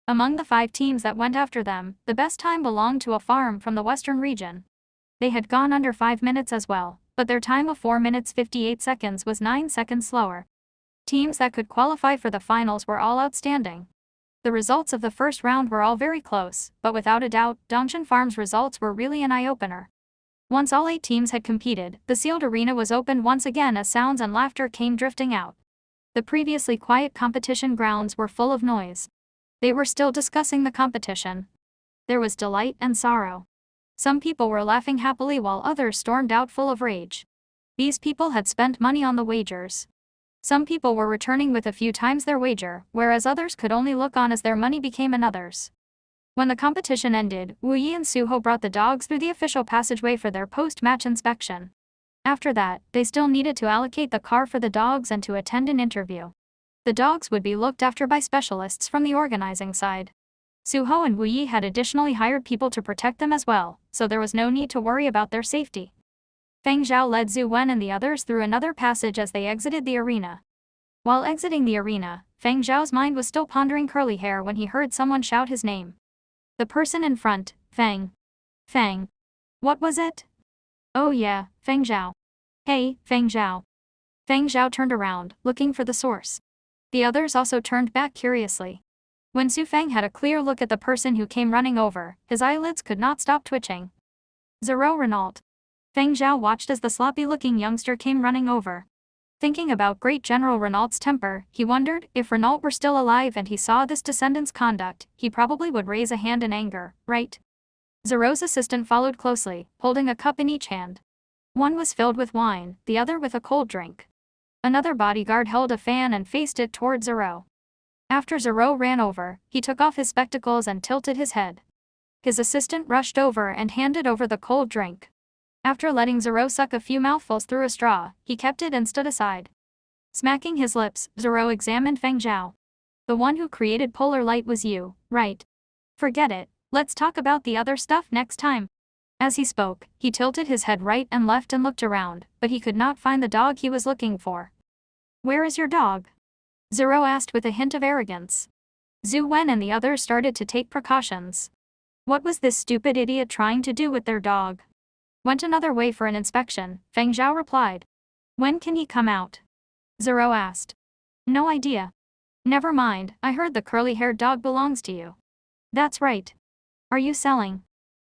Among the 5 teams that went after them, the best time belonged to a farm from the Western region. They had gone under 5 minutes as well, but their time of 4 minutes 58 seconds was 9 seconds slower. Teams that could qualify for the finals were all outstanding. The results of the first round were all very close, but without a doubt, Dongshan Farm's results were really an eye-opener. Once all 8 teams had competed, the sealed arena was opened once again as sounds and laughter came drifting out. The previously quiet competition grounds were full of noise. They were still discussing the competition. There was delight and sorrow. Some people were laughing happily while others stormed out full of rage. These people had spent money on the wagers. Some people were returning with a few times their wager, whereas others could only look on as their money became another's. When the competition ended, Wu Yi and Suho brought the dogs through the official passageway for their post-match inspection. After that, they still needed to allocate the car for the dogs and to attend an interview. The dogs would be looked after by specialists from the organizing side. Suho and Wu Yi had additionally hired people to protect them as well, so there was no need to worry about their safety. Feng Zhao led Zhu Wen and the others through another passage as they exited the arena. While exiting the arena, Feng Zhao's mind was still pondering Curly Hair when he heard someone shout his name. The person in front, Feng. Feng. What was it? Oh yeah, Feng Zhao. Hey, Feng Zhao. Feng Zhao turned around, looking for the source. The others also turned back curiously. When Su Feng had a clear look at the person who came running over, his eyelids could not stop twitching. Zero Renault. Feng Zhao watched as the sloppy-looking youngster came running over. Thinking about Great General Renault's temper, he wondered, if Renault were still alive and he saw this descendant's conduct, he probably would raise a hand in anger, right? Zero's assistant followed closely, holding a cup in each hand. One was filled with wine, the other with a cold drink. Another bodyguard held a fan and faced it toward Zero. After Zero ran over, he took off his spectacles and tilted his head. His assistant rushed over and handed over the cold drink. After letting Zero suck a few mouthfuls through a straw, he kept it and stood aside. Smacking his lips, Zero examined Feng Zhao. The one who created polar light was you, right? Forget it, let's talk about the other stuff next time. As he spoke, he tilted his head right and left and looked around, but he could not find the dog he was looking for. Where is your dog? Zero asked with a hint of arrogance. Zhu Wen and the others started to take precautions. What was this stupid idiot trying to do with their dog? Went another way for an inspection, Feng Zhao replied. When can he come out? Zero asked. No idea. Never mind, I heard the curly-haired dog belongs to you. That's right. Are you selling?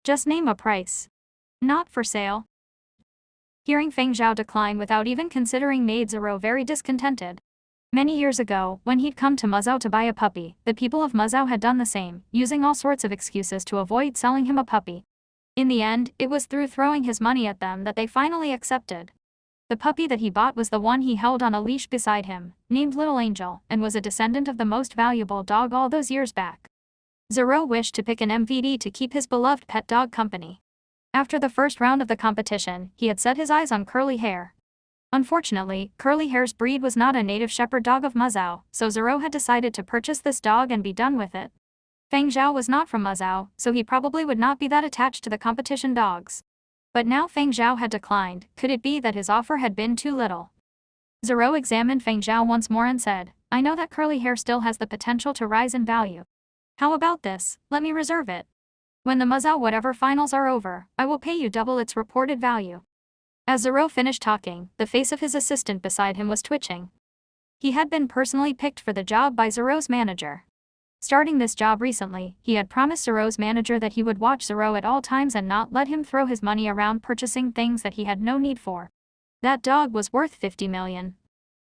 Just name a price. Not for sale. Hearing Feng Zhao decline without even considering made Zero very discontented. Many years ago, when he'd come to Muzhou to buy a puppy, the people of Muzhou had done the same, using all sorts of excuses to avoid selling him a puppy. In the end, it was through throwing his money at them that they finally accepted. The puppy that he bought was the one he held on a leash beside him, named Little Angel, and was a descendant of the most valuable dog all those years back. Zero wished to pick an MVD to keep his beloved pet dog company. After the first round of the competition, he had set his eyes on Curly Hair. Unfortunately, Curly Hair's breed was not a native shepherd dog of Muzhou, so Zero had decided to purchase this dog and be done with it. Feng Zhao was not from Muzhou, so he probably would not be that attached to the competition dogs. But now Feng Zhao had declined, could it be that his offer had been too little? Zero examined Feng Zhao once more and said, I know that Curly Hair still has the potential to rise in value. How about this, let me reserve it. When the Muzhou whatever finals are over, I will pay you double its reported value. As Zero finished talking, the face of his assistant beside him was twitching. He had been personally picked for the job by Zero's manager. Starting this job recently, he had promised Zero's manager that he would watch Zero at all times and not let him throw his money around purchasing things that he had no need for. That dog was worth 50 million.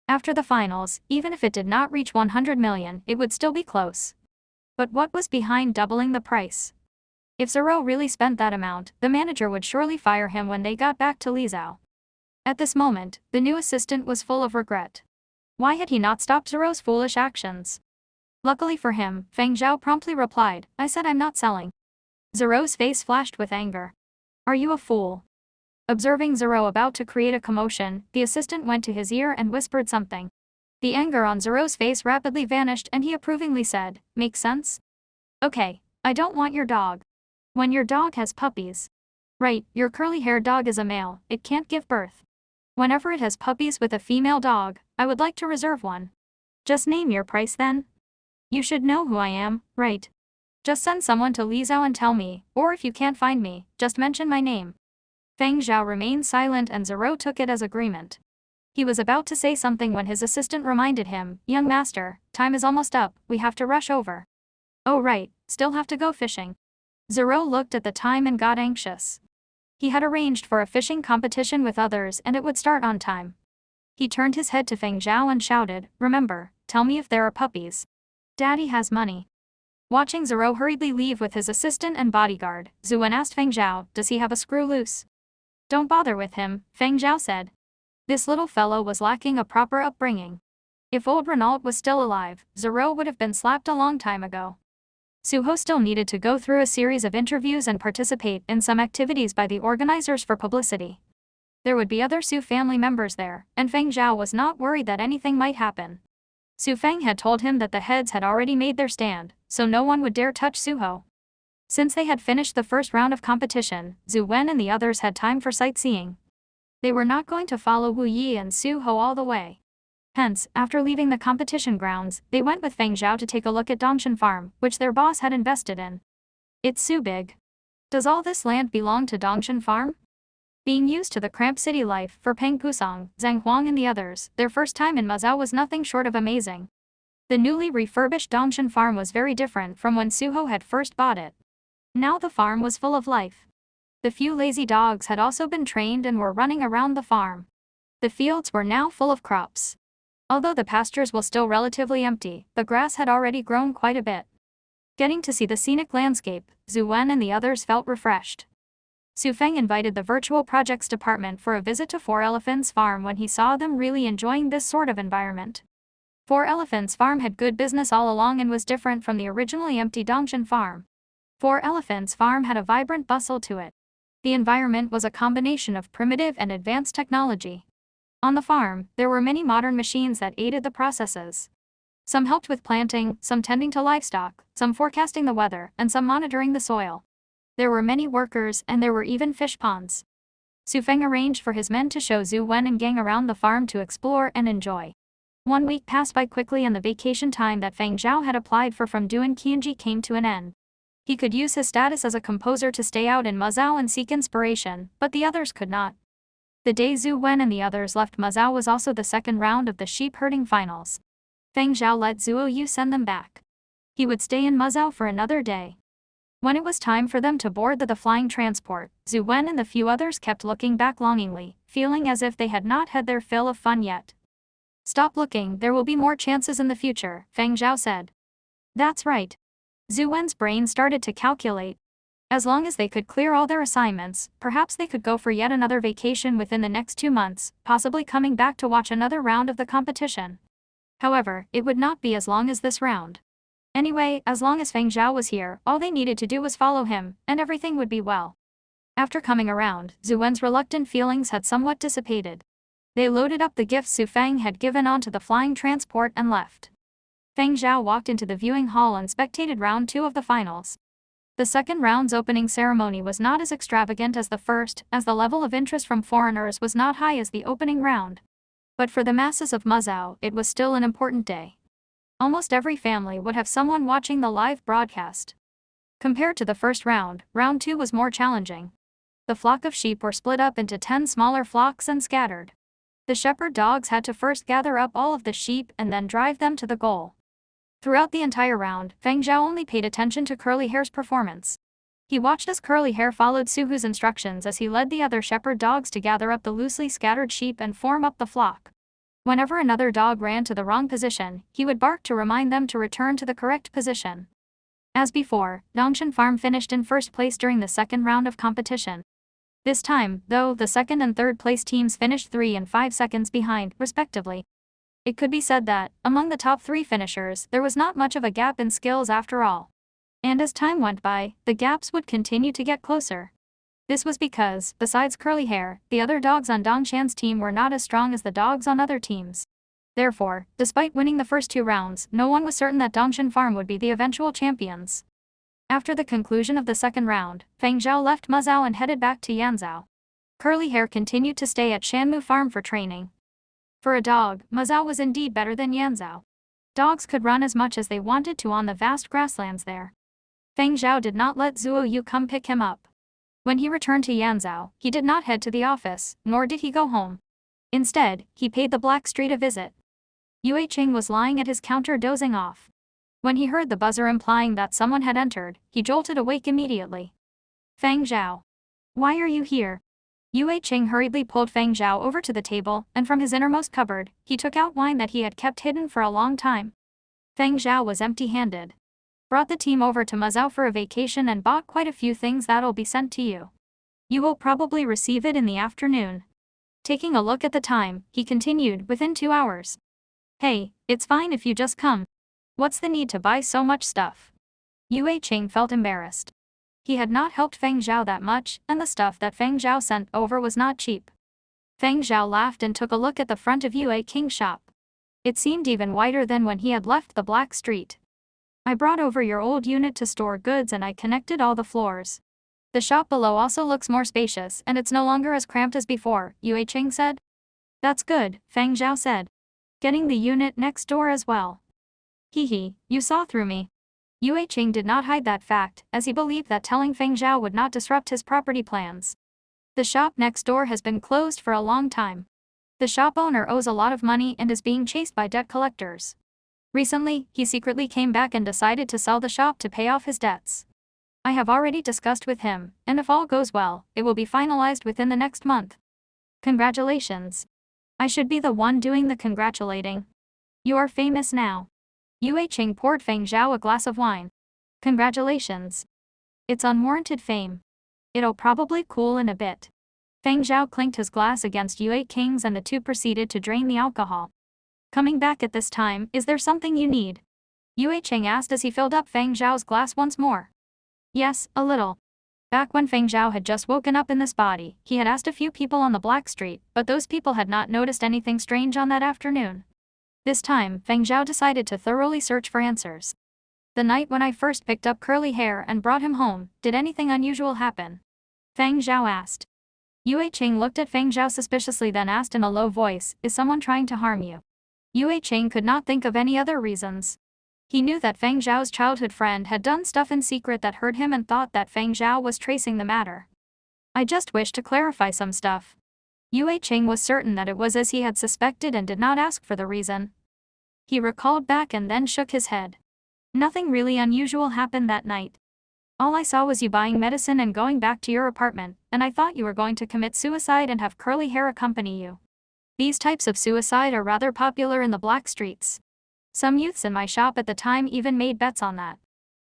After the finals, even if it did not reach 100 million, it would still be close. But what was behind doubling the price? If Zero really spent that amount, the manager would surely fire him when they got back to Lizhou. At this moment, the new assistant was full of regret. Why had he not stopped Zero's foolish actions? Luckily for him, Feng Zhao promptly replied, "I said I'm not selling." Zero's face flashed with anger. "Are you a fool?" Observing Zero about to create a commotion, the assistant went to his ear and whispered something. The anger on Zero's face rapidly vanished and he approvingly said, "Makes sense? Okay, I don't want your dog. When your dog has puppies. Right, your curly-haired dog is a male, it can't give birth. Whenever it has puppies with a female dog, I would like to reserve one. Just name your price then. You should know who I am, right? Just send someone to Lizhou and tell me, or if you can't find me, just mention my name." Feng Zhao remained silent and Zero took it as agreement. He was about to say something when his assistant reminded him, "Young master, time is almost up, we have to rush over." "Oh right, still have to go fishing." Zero looked at the time and got anxious. He had arranged for a fishing competition with others and it would start on time. He turned his head to Feng Zhao and shouted, "Remember, tell me if there are puppies. Daddy has money." Watching Zero hurriedly leave with his assistant and bodyguard, Zuwen asked Feng Zhao, "Does he have a screw loose?" "Don't bother with him," Feng Zhao said. This little fellow was lacking a proper upbringing. If old Renault was still alive, Zero would have been slapped a long time ago. Suho still needed to go through a series of interviews and participate in some activities by the organizers for publicity. There would be other Su family members there, and Feng Zhao was not worried that anything might happen. Su Feng had told him that the heads had already made their stand, so no one would dare touch Suho. Since they had finished the first round of competition, Zhu Wen and the others had time for sightseeing. They were not going to follow Wu Yi and Suho all the way. Hence, after leaving the competition grounds, they went with Feng Zhao to take a look at Dongshan Farm, which their boss had invested in. "It's so big. Does all this land belong to Dongshan Farm?" Being used to the cramped city life for Peng Pusong, Zhang Huang and the others, their first time in Mazao was nothing short of amazing. The newly refurbished Dongshan Farm was very different from when Suho had first bought it. Now the farm was full of life. The few lazy dogs had also been trained and were running around the farm. The fields were now full of crops. Although the pastures were still relatively empty, the grass had already grown quite a bit. Getting to see the scenic landscape, Zhu Wen and the others felt refreshed. Su Feng invited the virtual projects department for a visit to Four Elephants Farm when he saw them really enjoying this sort of environment. Four Elephants Farm had good business all along and was different from the originally empty Dongshan Farm. Four Elephants Farm had a vibrant bustle to it. The environment was a combination of primitive and advanced technology. On the farm, there were many modern machines that aided the processes. Some helped with planting, some tending to livestock, some forecasting the weather, and some monitoring the soil. There were many workers and there were even fish ponds. Su Feng arranged for his men to show Zhu Wen and gang around the farm to explore and enjoy. 1 week passed by quickly and the vacation time that Feng Zhao had applied for from Duan Qianji came to an end. He could use his status as a composer to stay out in Mazao and seek inspiration, but the others could not. The day Zhu Wen and the others left Mazao was also the second round of the sheep herding finals. Feng Zhao let Zhuo Yu send them back. He would stay in Mazao for another day. When it was time for them to board the flying transport, Zhu Wen and the few others kept looking back longingly, feeling as if they had not had their fill of fun yet. "Stop looking, there will be more chances in the future," Feng Zhao said. "That's right." Zhu Wen's brain started to calculate. As long as they could clear all their assignments, perhaps they could go for yet another vacation within the next 2 months, possibly coming back to watch another round of the competition. However, it would not be as long as this round. Anyway, as long as Feng Zhao was here, all they needed to do was follow him, and everything would be well. After coming around, Zhu Wen's reluctant feelings had somewhat dissipated. They loaded up the gifts Su Feng had given onto the flying transport and left. Feng Zhao walked into the viewing hall and spectated round 2 of the finals. The second round's opening ceremony was not as extravagant as the first, as the level of interest from foreigners was not high as the opening round. But for the masses of Mazao, it was still an important day. Almost every family would have someone watching the live broadcast. Compared to the first round, round 2 was more challenging. The flock of sheep were split up into 10 smaller flocks and scattered. The shepherd dogs had to first gather up all of the sheep and then drive them to the goal. Throughout the entire round, Feng Zhao only paid attention to Curly Hair's performance. He watched as Curly Hair followed Suhu's instructions as he led the other shepherd dogs to gather up the loosely scattered sheep and form up the flock. Whenever another dog ran to the wrong position, he would bark to remind them to return to the correct position. As before, Dongshan Farm finished in first place during the second round of competition. This time, though, the second and third place teams finished 3 and 5 seconds behind, respectively. It could be said that, among the top 3 finishers, there was not much of a gap in skills after all. And as time went by, the gaps would continue to get closer. This was because, besides Curly Hair, the other dogs on Dongshan's team were not as strong as the dogs on other teams. Therefore, despite winning the first 2 rounds, no one was certain that Dongshan Farm would be the eventual champions. After the conclusion of the second round, Feng Zhao left Muzhou and headed back to Yanzhou. Curly Hair continued to stay at Shanmu Farm for training. For a dog, Muzhou was indeed better than Yanzhou. Dogs could run as much as they wanted to on the vast grasslands there. Feng Zhao did not let Zuo Yu come pick him up. When he returned to Yanzhou, he did not head to the office, nor did he go home. Instead, he paid the Black Street a visit. Yue Qing was lying at his counter dozing off. When he heard the buzzer implying that someone had entered, he jolted awake immediately. Feng Zhao. Why are you here? Yue Qing hurriedly pulled Feng Zhao over to the table, and from his innermost cupboard, he took out wine that he had kept hidden for a long time. Feng Zhao was empty-handed. Brought the team over to Muzhou for a vacation and bought quite a few things that'll be sent to you. You will probably receive it in the afternoon. Taking a look at the time, he continued, within 2 hours. Hey, it's fine if you just come. What's the need to buy so much stuff? Yue Qing felt embarrassed. He had not helped Feng Zhao that much, and the stuff that Feng Zhao sent over was not cheap. Feng Zhao laughed and took a look at the front of Yue Qing's shop. It seemed even wider than when he had left the Black Street. I brought over your old unit to store goods and I connected all the floors. The shop below also looks more spacious and it's no longer as cramped as before, Yue Qing said. That's good, Feng Zhao said. Getting the unit next door as well. Hee, you saw through me. Yue Qing did not hide that fact, as he believed that telling Feng Zhao would not disrupt his property plans. The shop next door has been closed for a long time. The shop owner owes a lot of money and is being chased by debt collectors. Recently, he secretly came back and decided to sell the shop to pay off his debts. I have already discussed with him, and if all goes well, it will be finalized within the next month. Congratulations. I should be the one doing the congratulating. You are famous now. Yue Qing poured Feng Zhao a glass of wine. Congratulations. It's unwarranted fame. It'll probably cool in a bit. Feng Zhao clinked his glass against Yue Qing's and the two proceeded to drain the alcohol. Coming back at this time, is there something you need? Yue Qing asked as he filled up Feng Zhao's glass once more. Yes, a little. Back when Feng Zhao had just woken up in this body, he had asked a few people on the Black Street, but those people had not noticed anything strange on that afternoon. This time, Feng Zhao decided to thoroughly search for answers. The night when I first picked up Curly Hair and brought him home, did anything unusual happen? Feng Zhao asked. Yue Qing looked at Feng Zhao suspiciously then asked in a low voice, is someone trying to harm you? Yue Qing could not think of any other reasons. He knew that Feng Zhao's childhood friend had done stuff in secret that hurt him and thought that Feng Zhao was tracing the matter. I just wish to clarify some stuff. Yue Qing was certain that it was as he had suspected and did not ask for the reason. He recalled back and then shook his head. Nothing really unusual happened that night. All I saw was you buying medicine and going back to your apartment, and I thought you were going to commit suicide and have Curly Hair accompany you. These types of suicide are rather popular in the Black Streets. Some youths in my shop at the time even made bets on that.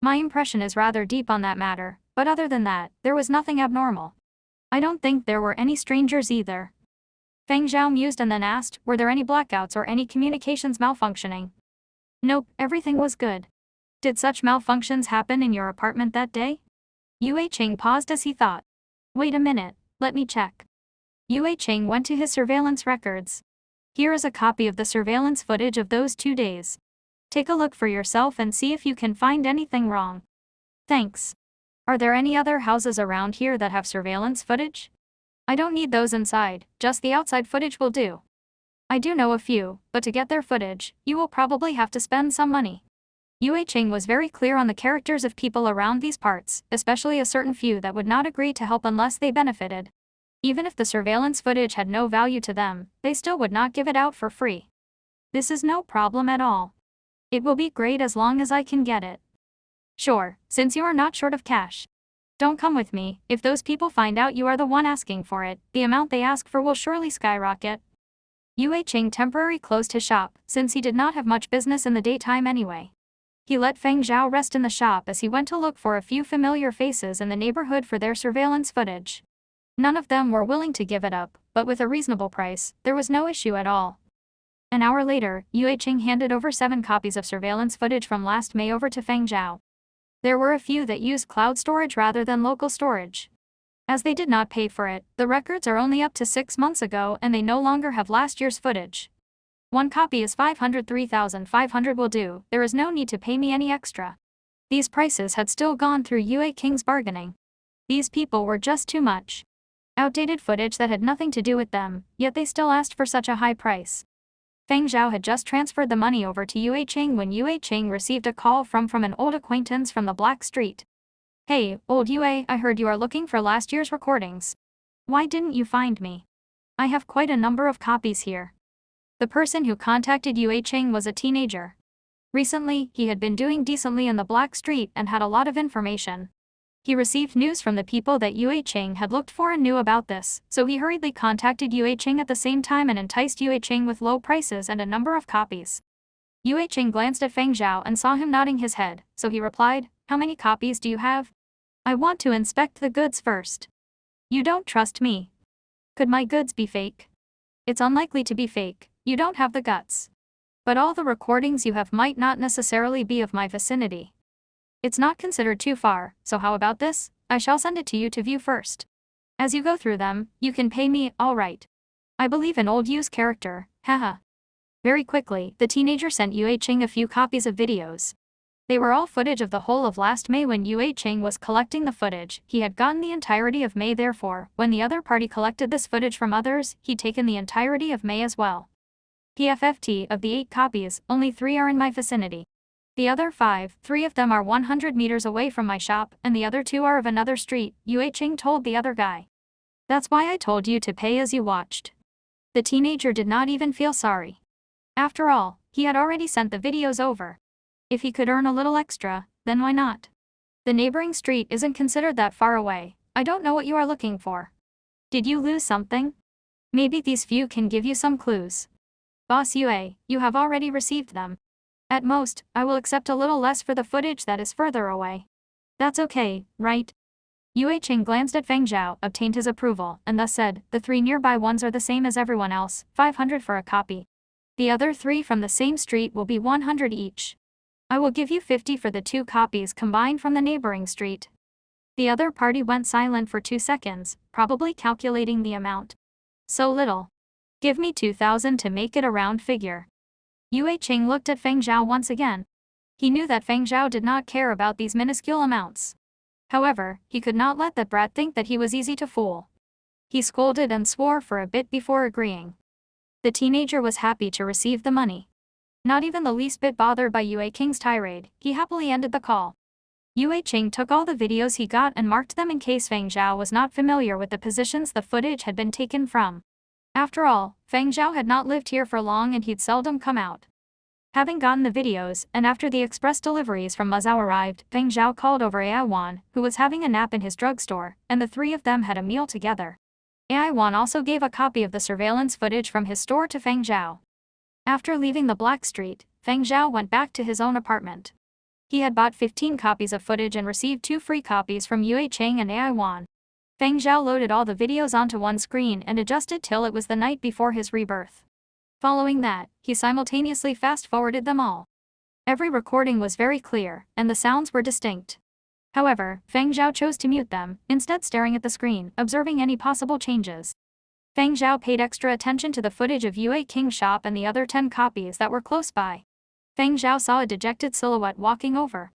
My impression is rather deep on that matter, but other than that, there was nothing abnormal. I don't think there were any strangers either. Feng Zhao mused and then asked, were there any blackouts or any communications malfunctioning? Nope, everything was good. Did such malfunctions happen in your apartment that day? Yue Qing paused as he thought. Wait a minute, let me check. Yue Qing went to his surveillance records. Here is a copy of the surveillance footage of those 2 days. Take a look for yourself and see if you can find anything wrong. Thanks. Are there any other houses around here that have surveillance footage? I don't need those inside, just the outside footage will do. I do know a few, but to get their footage, you will probably have to spend some money. Yue Qing was very clear on the characters of people around these parts, especially a certain few that would not agree to help unless they benefited. Even if the surveillance footage had no value to them, they still would not give it out for free. This is no problem at all. It will be great as long as I can get it. Sure, since you are not short of cash. Don't come with me, if those people find out you are the one asking for it, the amount they ask for will surely skyrocket. Yue Qing temporarily closed his shop, since he did not have much business in the daytime anyway. He let Feng Zhao rest in the shop as he went to look for a few familiar faces in the neighborhood for their surveillance footage. None of them were willing to give it up, but with a reasonable price, there was no issue at all. An hour later, Yue Qing handed over 7 copies of surveillance footage from last May over to Feng Zhao. There were a few that used cloud storage rather than local storage. As they did not pay for it, the records are only up to 6 months ago and they no longer have last year's footage. 1 copy is 503,500 will do, there is no need to pay me any extra. These prices had still gone through Yue Qing's bargaining. These people were just too much. Outdated footage that had nothing to do with them, yet they still asked for such a high price. Feng Zhao had just transferred the money over to Yue Qing when Yue Qing received a call from an old acquaintance from the Black Street. "Hey, old Yue, I heard you are looking for last year's recordings. Why didn't you find me? I have quite a number of copies here." The person who contacted Yue Qing was a teenager. Recently, he had been doing decently in the Black Street and had a lot of information. He received news from the people that Yue Qing had looked for and knew about this, so he hurriedly contacted Yue Qing at the same time and enticed Yue Qing with low prices and a number of copies. Yue Qing glanced at Feng Zhao and saw him nodding his head, so he replied, "How many copies do you have? I want to inspect the goods first." "You don't trust me. Could my goods be fake?" "It's unlikely to be fake, you don't have the guts. But all the recordings you have might not necessarily be of my vicinity. It's not considered too far, so how about this? I shall send it to you to view first. As you go through them, you can pay me, all right. I believe in old Yu's character, haha." Very quickly, the teenager sent Yue Qing a few copies of videos. They were all footage of the whole of last May when Yue Qing was collecting the footage. He had gotten the entirety of May, therefore, when the other party collected this footage from others, he'd taken the entirety of May as well. PFFT, of the 8 copies, only 3 are in my vicinity. The other 5, 3 of them are 100 meters away from my shop, and the other 2 are of another street, Yue Qing told the other guy. "That's why I told you to pay as you watched." The teenager did not even feel sorry. After all, he had already sent the videos over. If he could earn a little extra, then why not? The neighboring street isn't considered that far away. I don't know what you are looking for. Did you lose something? Maybe these few can give you some clues. Boss Yue, you have already received them. At most, I will accept a little less for the footage that is further away. That's okay, right? Yue Qing glanced at Feng Zhao, obtained his approval, and thus said, "The 3 nearby ones are the same as everyone else, 500 for a copy. The other 3 from the same street will be 100 each. I will give you 50 for the 2 copies combined from the neighboring street." The other party went silent for 2 seconds, probably calculating the amount. "So little. Give me 2,000 to make it a round figure." Yue Qing looked at Feng Zhao once again. He knew that Feng Zhao did not care about these minuscule amounts. However, he could not let that brat think that he was easy to fool. He scolded and swore for a bit before agreeing. The teenager was happy to receive the money. Not even the least bit bothered by Yue Qing's tirade, he happily ended the call. Yue Qing took all the videos he got and marked them in case Feng Zhao was not familiar with the positions the footage had been taken from. After all, Feng Zhao had not lived here for long and he'd seldom come out. Having gotten the videos, and after the express deliveries from Mazao arrived, Feng Zhao called over Ai Wan, who was having a nap in his drugstore, and the 3 of them had a meal together. Ai Wan also gave a copy of the surveillance footage from his store to Feng Zhao. After leaving the Black Street, Feng Zhao went back to his own apartment. He had bought 15 copies of footage and received 2 free copies from Yue Qing and Ai Wan. Feng Zhao loaded all the videos onto one screen and adjusted till it was the night before his rebirth. Following that, he simultaneously fast-forwarded them all. Every recording was very clear, and the sounds were distinct. However, Feng Zhao chose to mute them, instead staring at the screen, observing any possible changes. Feng Zhao paid extra attention to the footage of Yue Qing's shop and the other 10 copies that were close by. Feng Zhao saw a dejected silhouette walking over.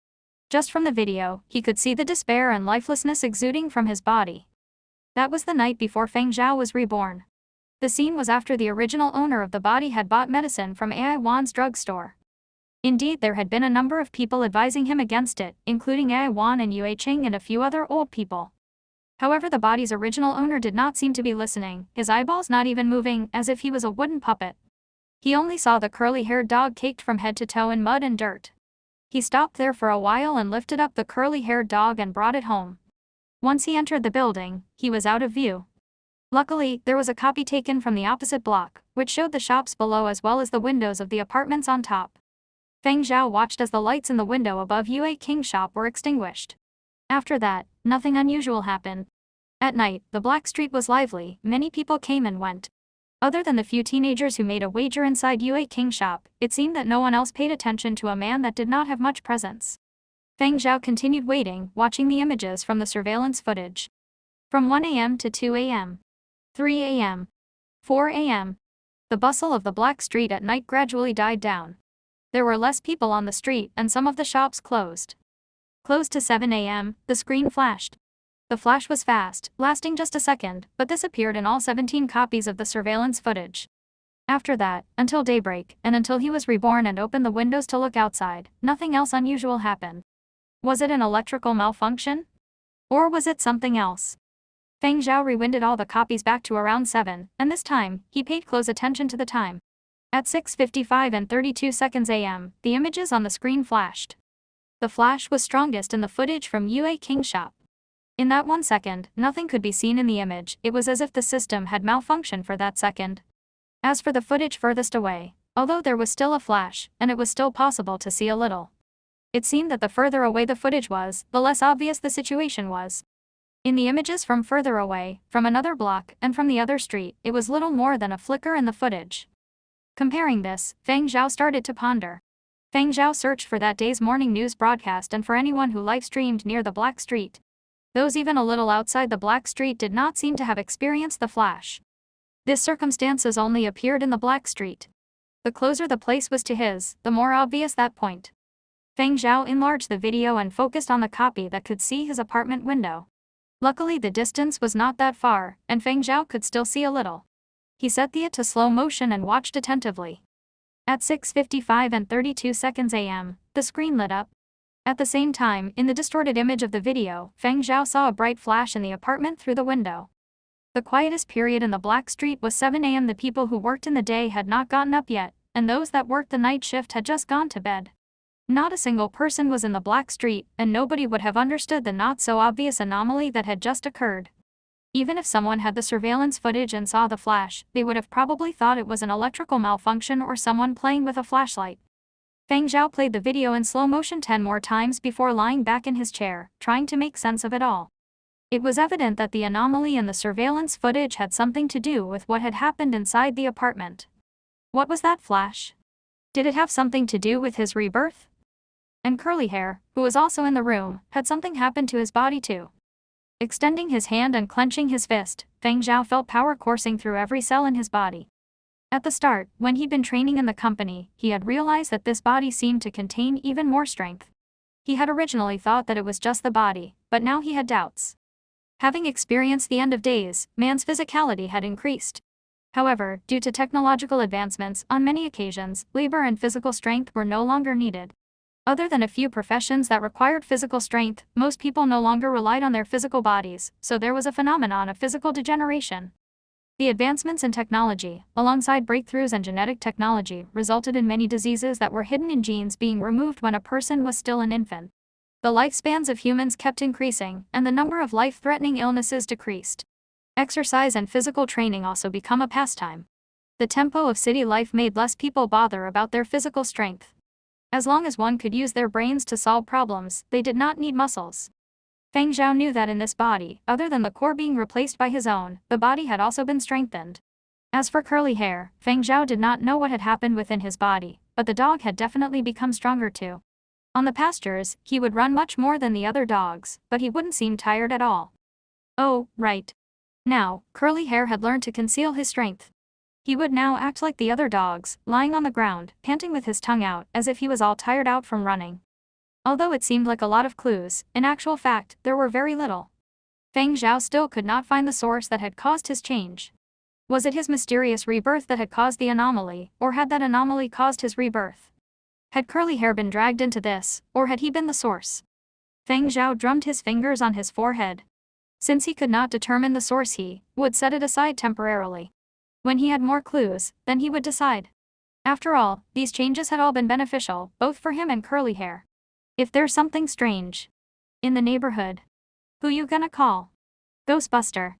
Just from the video, he could see the despair and lifelessness exuding from his body. That was the night before Feng Zhao was reborn. The scene was after the original owner of the body had bought medicine from Ai Wan's drugstore. Indeed, there had been a number of people advising him against it, including Ai Wan and Yue Qing and a few other old people. However, the body's original owner did not seem to be listening, his eyeballs not even moving, as if he was a wooden puppet. He only saw the curly-haired dog caked from head to toe in mud and dirt. He stopped there for a while and lifted up the curly-haired dog and brought it home. Once he entered the building, he was out of view. Luckily, there was a copy taken from the opposite block, which showed the shops below as well as the windows of the apartments on top. Feng Zhao watched as the lights in the window above Yue King's shop were extinguished. After that, nothing unusual happened. At night, the Black Street was lively, many people came and went. Other than the few teenagers who made a wager inside Yue King's shop, it seemed that no one else paid attention to a man that did not have much presence. Feng Zhao continued waiting, watching the images from the surveillance footage. From 1 a.m. to 2 a.m. 3 a.m. 4 a.m. The bustle of the Black Street at night gradually died down. There were less people on the street and some of the shops closed. Close to 7 a.m., the screen flashed. The flash was fast, lasting just a second, but this appeared in all 17 copies of the surveillance footage. After that, until daybreak, and until he was reborn and opened the windows to look outside, nothing else unusual happened. Was it an electrical malfunction? Or was it something else? Feng Zhao rewinded all the copies back to around 7, and this time, he paid close attention to the time. At 6:55 and 32 seconds a.m., the images on the screen flashed. The flash was strongest in the footage from Yue King's shop. In that 1 second, nothing could be seen in the image, it was as if the system had malfunctioned for that second. As for the footage furthest away, although there was still a flash, and it was still possible to see a little, it seemed that the further away the footage was, the less obvious the situation was. In the images from further away, from another block, and from the other street, it was little more than a flicker in the footage. Comparing this, Feng Zhao started to ponder. Feng Zhao searched for that day's morning news broadcast and for anyone who live-streamed near the Black Street. Those even a little outside the Black Street did not seem to have experienced the flash. This circumstances only appeared in the Black Street. The closer the place was to his, the more obvious that point. Feng Zhao enlarged the video and focused on the copy that could see his apartment window. Luckily the distance was not that far, and Feng Zhao could still see a little. He set it to slow motion and watched attentively. At 6:55 and 32 seconds a.m., the screen lit up. At the same time, in the distorted image of the video, Feng Zhao saw a bright flash in the apartment through the window. The quietest period in the Black Street was 7 a.m. The people who worked in the day had not gotten up yet, and those that worked the night shift had just gone to bed. Not a single person was in the Black Street, and nobody would have understood the not-so-obvious anomaly that had just occurred. Even if someone had the surveillance footage and saw the flash, they would have probably thought it was an electrical malfunction or someone playing with a flashlight. Feng Zhao played the video in slow motion 10 more times before lying back in his chair, trying to make sense of it all. It was evident that the anomaly in the surveillance footage had something to do with what had happened inside the apartment. What was that flash? Did it have something to do with his rebirth? And Curly Hair, who was also in the room, had something happen to his body too. Extending his hand and clenching his fist, Feng Zhao felt power coursing through every cell in his body. At the start, when he'd been training in the company, he had realized that this body seemed to contain even more strength. He had originally thought that it was just the body, but now he had doubts. Having experienced the end of days, man's physicality had increased. However, due to technological advancements, on many occasions, labor and physical strength were no longer needed. Other than a few professions that required physical strength, most people no longer relied on their physical bodies, so there was a phenomenon of physical degeneration. The advancements in technology, alongside breakthroughs in genetic technology, resulted in many diseases that were hidden in genes being removed when a person was still an infant. The lifespans of humans kept increasing, and the number of life-threatening illnesses decreased. Exercise and physical training also become a pastime. The tempo of city life made less people bother about their physical strength. As long as one could use their brains to solve problems, they did not need muscles. Feng Zhao knew that in this body, other than the core being replaced by his own, the body had also been strengthened. As for Curly Hair, Feng Zhao did not know what had happened within his body, but the dog had definitely become stronger too. On the pastures, he would run much more than the other dogs, but he wouldn't seem tired at all. Oh, right. Now, Curly Hair had learned to conceal his strength. He would now act like the other dogs, lying on the ground, panting with his tongue out, as if he was all tired out from running. Although it seemed like a lot of clues, in actual fact, there were very little. Feng Zhao still could not find the source that had caused his change. Was it his mysterious rebirth that had caused the anomaly, or had that anomaly caused his rebirth? Had Curly Hair been dragged into this, or had he been the source? Feng Zhao drummed his fingers on his forehead. Since he could not determine the source, he would set it aside temporarily. When he had more clues, then he would decide. After all, these changes had all been beneficial, both for him and Curly Hair. If there's something strange in the neighborhood, who you gonna call? Ghostbuster.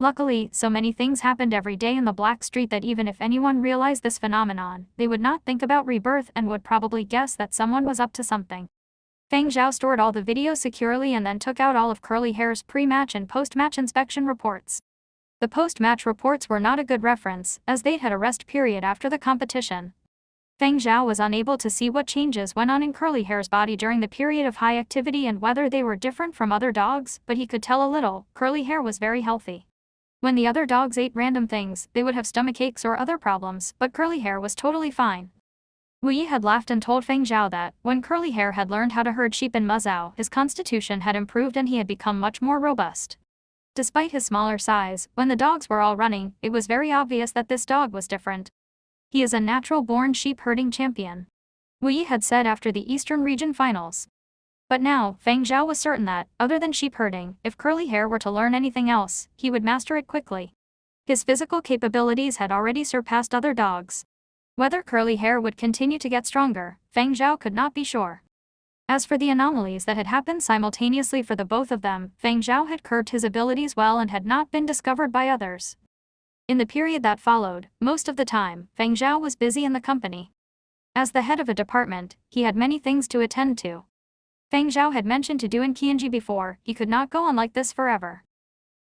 Luckily, so many things happened every day in the Black Street that even if anyone realized this phenomenon, they would not think about rebirth and would probably guess that someone was up to something. Feng Zhao stored all the videos securely and then took out all of Curly Hair's pre-match and post-match inspection reports. The post-match reports were not a good reference, as they'd had a rest period after the competition. Feng Zhao was unable to see what changes went on in Curly Hair's body during the period of high activity and whether they were different from other dogs, but he could tell a little. Curly Hair was very healthy. When the other dogs ate random things, they would have stomachaches or other problems, but Curly Hair was totally fine. Wu Yi had laughed and told Feng Zhao that, when Curly Hair had learned how to herd sheep in Muzhou, his constitution had improved and he had become much more robust. Despite his smaller size, when the dogs were all running, it was very obvious that this dog was different. He is a natural-born sheep-herding champion, Wu Yi had said after the Eastern Region Finals. But now, Feng Zhao was certain that, other than sheep herding, if Curly Hair were to learn anything else, he would master it quickly. His physical capabilities had already surpassed other dogs. Whether Curly Hair would continue to get stronger, Feng Zhao could not be sure. As for the anomalies that had happened simultaneously for the both of them, Feng Zhao had curbed his abilities well and had not been discovered by others. In the period that followed, most of the time, Feng Zhao was busy in the company. As the head of a department, he had many things to attend to. Feng Zhao had mentioned to Duan Qianji before, he could not go on like this forever.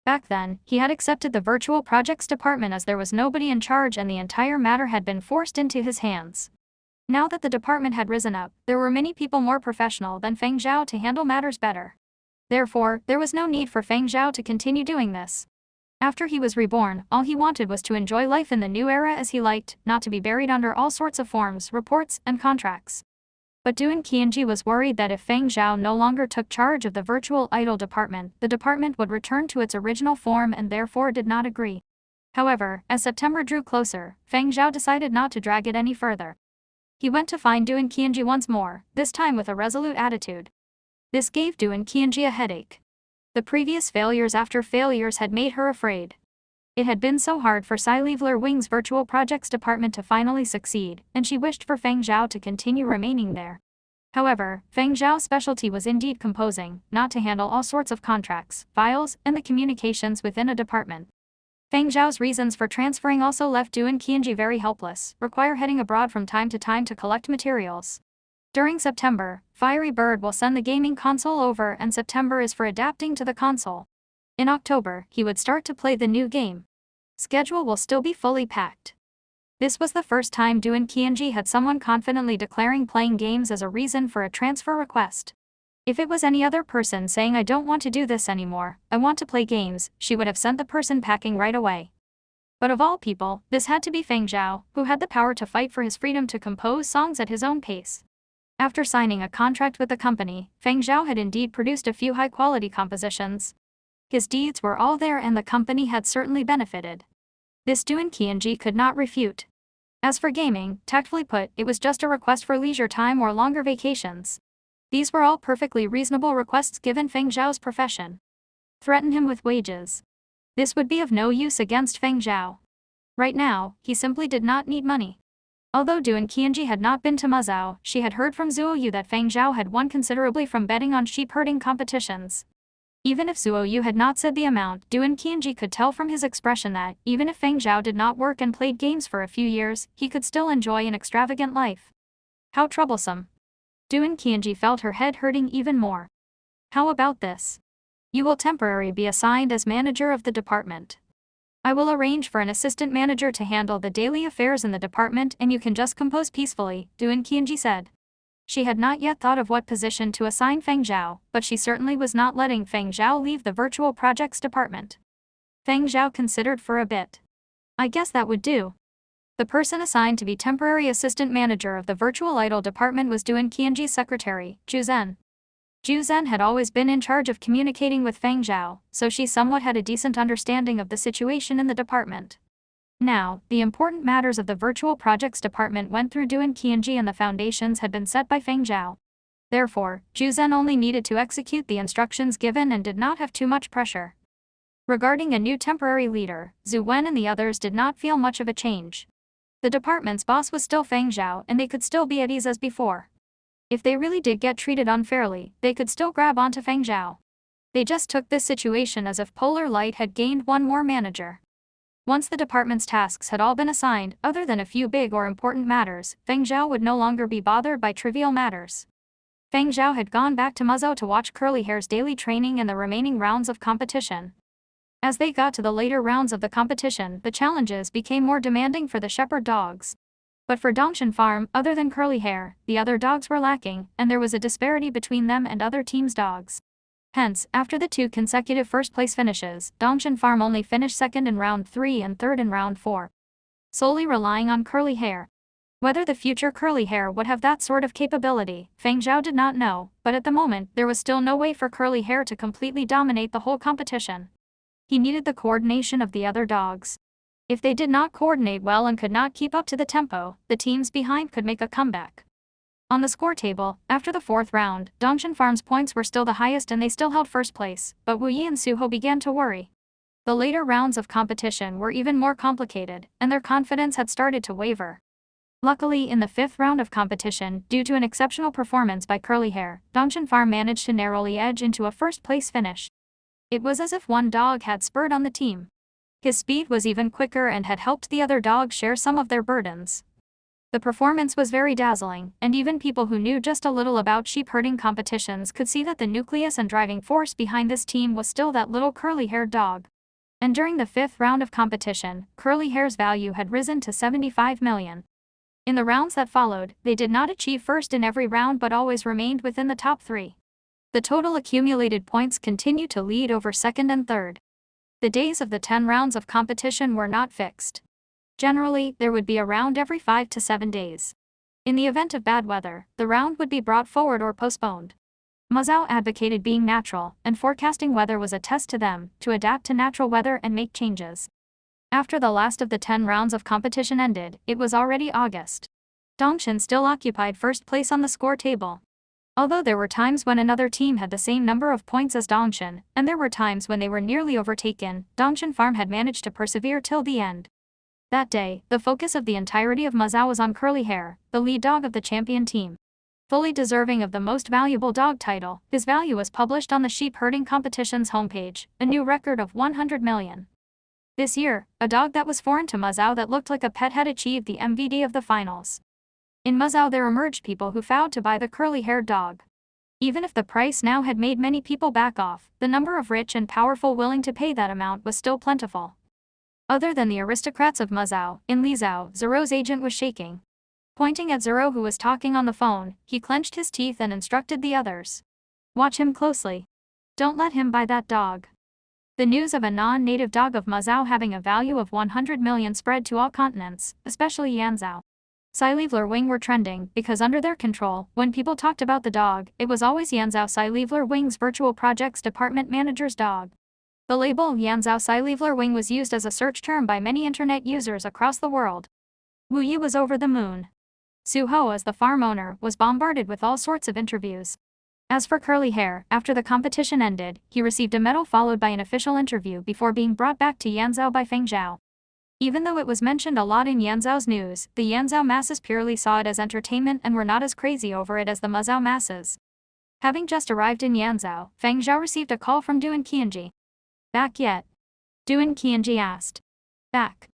Back then, he had accepted the virtual projects department as there was nobody in charge and the entire matter had been forced into his hands. Now that the department had risen up, there were many people more professional than Feng Zhao to handle matters better. Therefore, there was no need for Feng Zhao to continue doing this. After he was reborn, all he wanted was to enjoy life in the new era as he liked, not to be buried under all sorts of forms, reports, and contracts. But Duan Qianji was worried that if Feng Zhao no longer took charge of the virtual idol department, the department would return to its original form and therefore did not agree. However, as September drew closer, Feng Zhao decided not to drag it any further. He went to find Duan Qianji once more, this time with a resolute attitude. This gave Duan Qianji a headache. The previous failures after failures had made her afraid. It had been so hard for Leveler Wing's virtual projects department to finally succeed, and she wished for Feng Zhao to continue remaining there. However, Feng Zhao's specialty was indeed composing, not to handle all sorts of contracts, files, and the communications within a department. Feng Zhao's reasons for transferring also left Duan Qianji very helpless, require heading abroad from time to collect materials. During September, Fiery Bird will send the gaming console over and September is for adapting to the console. In October, he would start to play the new game. Schedule will still be fully packed. This was the first time Duan Qianji had someone confidently declaring playing games as a reason for a transfer request. If it was any other person saying I don't want to do this anymore, I want to play games, she would have sent the person packing right away. But of all people, this had to be Feng Zhao, who had the power to fight for his freedom to compose songs at his own pace. After signing a contract with the company, Feng Zhao had indeed produced a few high-quality compositions. His deeds were all there and the company had certainly benefited. This Duan Qianji could not refute. As for gaming, tactfully put, it was just a request for leisure time or longer vacations. These were all perfectly reasonable requests given Feng Zhao's profession. Threaten him with wages. This would be of no use against Feng Zhao. Right now, he simply did not need money. Although Duan Qianji had not been to Muzhou, she had heard from Zuo Yu that Feng Zhao had won considerably from betting on sheep herding competitions. Even if Zuo Yu had not said the amount, Duan Qianji could tell from his expression that, even if Feng Zhao did not work and played games for a few years, he could still enjoy an extravagant life. How troublesome. Duan Qianji felt her head hurting even more. How about this? You will temporarily be assigned as manager of the department. I will arrange for an assistant manager to handle the daily affairs in the department and you can just compose peacefully, Duan Qianji said. She had not yet thought of what position to assign Feng Zhao, but she certainly was not letting Feng Zhao leave the virtual projects department. Feng Zhao considered for a bit. I guess that would do. The person assigned to be temporary assistant manager of the virtual idol department was Duan Qianji's secretary, Zhu Zhen. Zhu Zhen had always been in charge of communicating with Feng Zhao, so she somewhat had a decent understanding of the situation in the department. Now, the important matters of the virtual projects department went through Duan Qianji and the foundations had been set by Feng Zhao. Therefore, Zhu Zhen only needed to execute the instructions given and did not have too much pressure. Regarding a new temporary leader, Zhu Wen and the others did not feel much of a change. The department's boss was still Feng Zhao and they could still be at ease as before. If they really did get treated unfairly, they could still grab onto Feng Zhao. They just took this situation as if Polar Light had gained one more manager. Once the department's tasks had all been assigned, other than a few big or important matters, Feng Zhao would no longer be bothered by trivial matters. Feng Zhao had gone back to Muzhou to watch Curly Hair's daily training and the remaining rounds of competition. As they got to the later rounds of the competition, the challenges became more demanding for the shepherd dogs. But for Dongshan Farm, other than Curly Hair, the other dogs were lacking, and there was a disparity between them and other teams' dogs. Hence, after the 2 consecutive first-place finishes, Dongshan Farm only finished second in round 3 and third in round 4. Solely relying on Curly Hair. Whether the future Curly Hair would have that sort of capability, Feng Zhao did not know, but at the moment, there was still no way for Curly Hair to completely dominate the whole competition. He needed the coordination of the other dogs. If they did not coordinate well and could not keep up to the tempo, the teams behind could make a comeback. On the score table, after the 4th round, Dongshan Farm's points were still the highest and they still held first place, but Wu Yi and Suho began to worry. The later rounds of competition were even more complicated, and their confidence had started to waver. Luckily, in the 5th round of competition, due to an exceptional performance by Curly Hair, Dongshan Farm managed to narrowly edge into a first-place finish. It was as if one dog had spurred on the team. His speed was even quicker and had helped the other dogs share some of their burdens. The performance was very dazzling, and even people who knew just a little about sheep herding competitions could see that the nucleus and driving force behind this team was still that little curly-haired dog. And during the 5th round of competition, Curly Hair's value had risen to 75 million. In the rounds that followed, they did not achieve first in every round but always remained within the top 3. The total accumulated points continued to lead over second and third. The days of the 10 rounds of competition were not fixed. Generally, there would be a round every 5 to 7 days. In the event of bad weather, the round would be brought forward or postponed. Muzhou advocated being natural, and forecasting weather was a test to them, to adapt to natural weather and make changes. After the last of the 10 rounds of competition ended, it was already August. Dongshan still occupied first place on the score table. Although there were times when another team had the same number of points as Dongshan, and there were times when they were nearly overtaken, Dongshan Farm had managed to persevere till the end. That day, the focus of the entirety of Muzhou was on Curly Hair, the lead dog of the champion team. Fully deserving of the most valuable dog title, his value was published on the sheep herding competition's homepage, a new record of 100 million. This year, a dog that was foreign to Muzhou that looked like a pet had achieved the MVD of the finals. In Muzhou there emerged people who vowed to buy the curly-haired dog. Even if the price now had made many people back off, the number of rich and powerful willing to pay that amount was still plentiful. Other than the aristocrats of Muzhou, in Lizhou, Zero's agent was shaking. Pointing at Zero who was talking on the phone, he clenched his teeth and instructed the others. Watch him closely. Don't let him buy that dog. The news of a non-native dog of Muzhou having a value of 100 million spread to all continents, especially Yanzhou. Sci-Leveler Wing were trending, because under their control, when people talked about the dog, it was always Yanzhou Sci-Leveler Wing's Virtual Projects Department Manager's dog. The label Yanzhou Sci-Leveler Wing was used as a search term by many internet users across the world. Wu Yi was over the moon. Suho, as the farm owner, was bombarded with all sorts of interviews. As for Curly Hair, after the competition ended, he received a medal followed by an official interview before being brought back to Yanzhou by Feng Zhao. Even though it was mentioned a lot in Yanzhou's news, the Yanzhou masses purely saw it as entertainment and were not as crazy over it as the Muzhou masses. Having just arrived in Yanzhou, Feng Zhao received a call from Duan Qianji. Back yet? Duan Qianji asked. Back.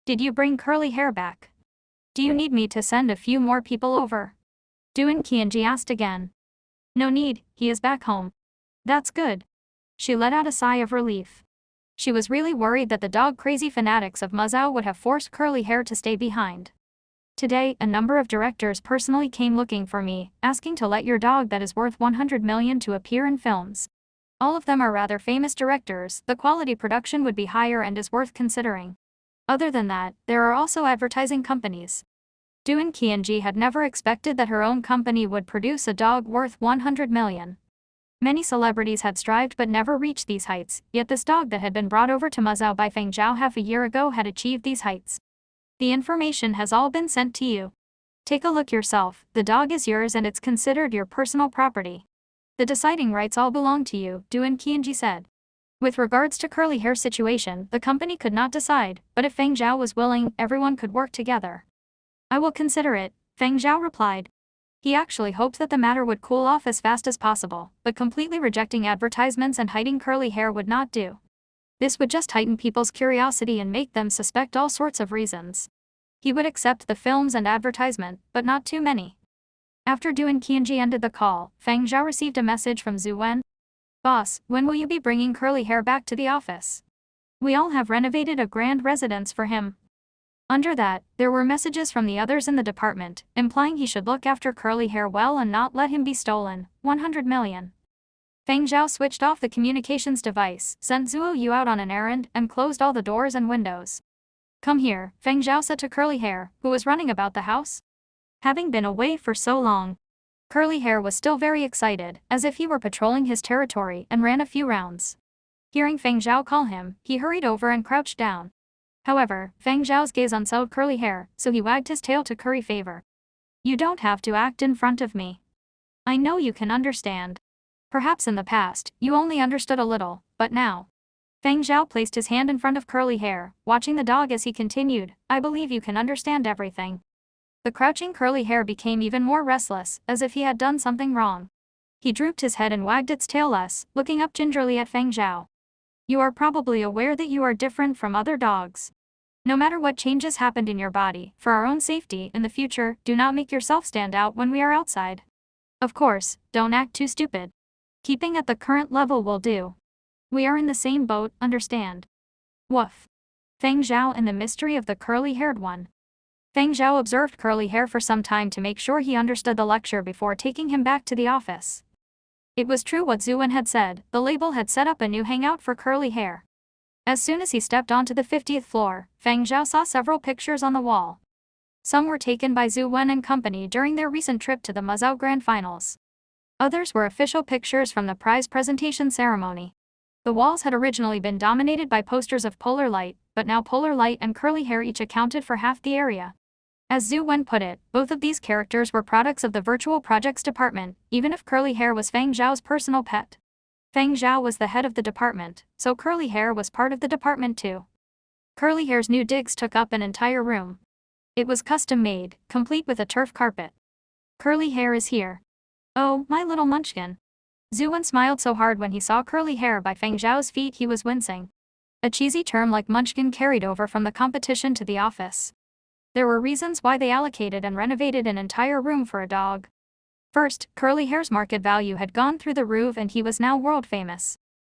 Did you bring Curly Hair back? Do you need me to send a few more people over? Duan Qianji asked again. No need, he is back home. That's good. She let out a sigh of relief. She was really worried that the dog-crazy fanatics of Muzhou would have forced Curly Hair to stay behind. Today, a number of directors personally came looking for me, asking to let your dog that is worth 100 million to appear in films. All of them are rather famous directors, the quality production would be higher and is worth considering. Other than that, there are also advertising companies. Duan Qianji had never expected that her own company would produce a dog worth 100 million. Many celebrities had strived but never reached these heights, yet this dog that had been brought over to Muzhou by Feng Zhao half a year ago had achieved these heights. The information has all been sent to you. Take a look yourself, the dog is yours and it's considered your personal property. The deciding rights all belong to you, Duan Qianji said. With regards to Curly Hair's situation, the company could not decide, but if Feng Zhao was willing, everyone could work together. I will consider it, Feng Zhao replied. He actually hoped that the matter would cool off as fast as possible, but completely rejecting advertisements and hiding curly hair would not do. This would just heighten people's curiosity and make them suspect all sorts of reasons. He would accept the films and advertisement, but not too many. After Du and Qianji ended the call, Feng Zhao received a message from Zhu Wen. "Boss, when will you be bringing curly hair back to the office? We all have renovated a grand residence for him." Under that, there were messages from the others in the department, implying he should look after curly hair well and not let him be stolen. 100 million. Feng Zhao switched off the communications device, sent Zhuo Yu out on an errand, and closed all the doors and windows. "Come here," Feng Zhao said to curly hair, who was running about the house. Having been away for so long, curly hair was still very excited, as if he were patrolling his territory, and ran a few rounds. Hearing Feng Zhao call him, he hurried over and crouched down. However, Feng Zhao's gaze unsettled curly hair, so he wagged his tail to curry favor. "You don't have to act in front of me. I know you can understand. Perhaps in the past, you only understood a little, but now." Feng Zhao placed his hand in front of curly hair, watching the dog as he continued, "I believe you can understand everything." The crouching curly hair became even more restless, as if he had done something wrong. He drooped his head and wagged its tail less, looking up gingerly at Feng Zhao. "You are probably aware that you are different from other dogs. No matter what changes happened in your body, for our own safety in the future, do not make yourself stand out when we are outside. Of course, don't act too stupid. Keeping at the current level will do. We are in the same boat, understand?" Woof. Feng Zhao and the mystery of the curly-haired one. Feng Zhao observed curly hair for some time to make sure he understood the lecture before taking him back to the office. It was true what Zhu Wen had said, the label had set up a new hangout for curly hair. As soon as he stepped onto the 50th floor, Feng Zhao saw several pictures on the wall. Some were taken by Zhu Wen and company during their recent trip to the Mazao Grand Finals. Others were official pictures from the prize presentation ceremony. The walls had originally been dominated by posters of Polar Light, but now Polar Light and curly hair each accounted for half the area. As Zhu Wen put it, both of these characters were products of the Virtual Projects department, even if curly hair was Feng Zhao's personal pet. Feng Zhao was the head of the department, so curly hair was part of the department too. Curly hair's new digs took up an entire room. It was custom-made, complete with a turf carpet. "Curly hair is here. Oh, my little munchkin." Zhu Wen smiled so hard when he saw curly hair by Feng Zhao's feet he was wincing. A cheesy term like munchkin carried over from the competition to the office. There were reasons why they allocated and renovated an entire room for a dog. First, curly hair's market value had gone through the roof and he was now world famous.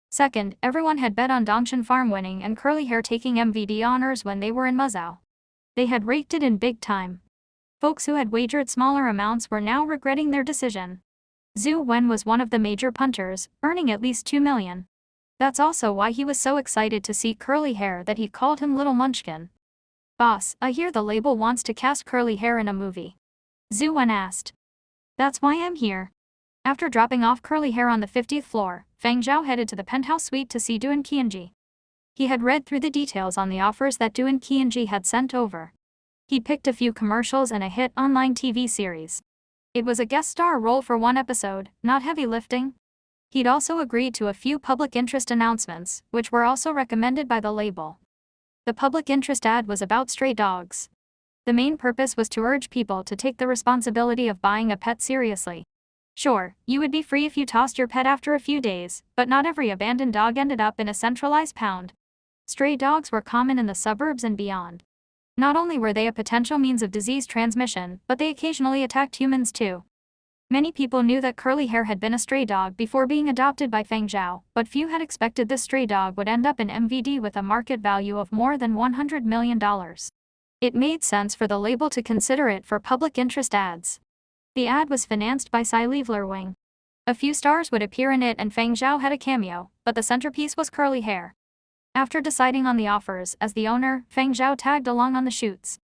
Second, everyone had bet on Dongshan Farm winning and curly hair taking MVD honors when they were in Mazao. They had raked it in big time. Folks who had wagered smaller amounts were now regretting their decision. Zhu Wen was one of the major punters, earning at least 2 million. That's also why he was so excited to see curly hair that he called him Little Munchkin. "Boss, I hear the label wants to cast curly hair in a movie." Zhu Wen asked. "That's why I'm here." After dropping off curly hair on the 50th floor, Feng Zhao headed to the penthouse suite to see Du and Qianji. He had read through the details on the offers that Du and Qianji had sent over. He picked a few commercials and a hit online TV series. It was a guest star role for one episode, not heavy lifting. He'd also agreed to a few public interest announcements, which were also recommended by the label. The public interest ad was about stray dogs. The main purpose was to urge people to take the responsibility of buying a pet seriously. Sure, you would be free if you tossed your pet after a few days, but not every abandoned dog ended up in a centralized pound. Stray dogs were common in the suburbs and beyond. Not only were they a potential means of disease transmission, but they occasionally attacked humans too. Many people knew that curly hair had been a stray dog before being adopted by Feng Zhao, but few had expected this stray dog would end up in MVD with a market value of more than $100 million. It made sense for the label to consider it for public interest ads. The ad was financed by Sci-Fi Wing. A few stars would appear in it and Feng Zhao had a cameo, but the centerpiece was curly hair. After deciding on the offers, as the owner, Feng Zhao tagged along on the shoots.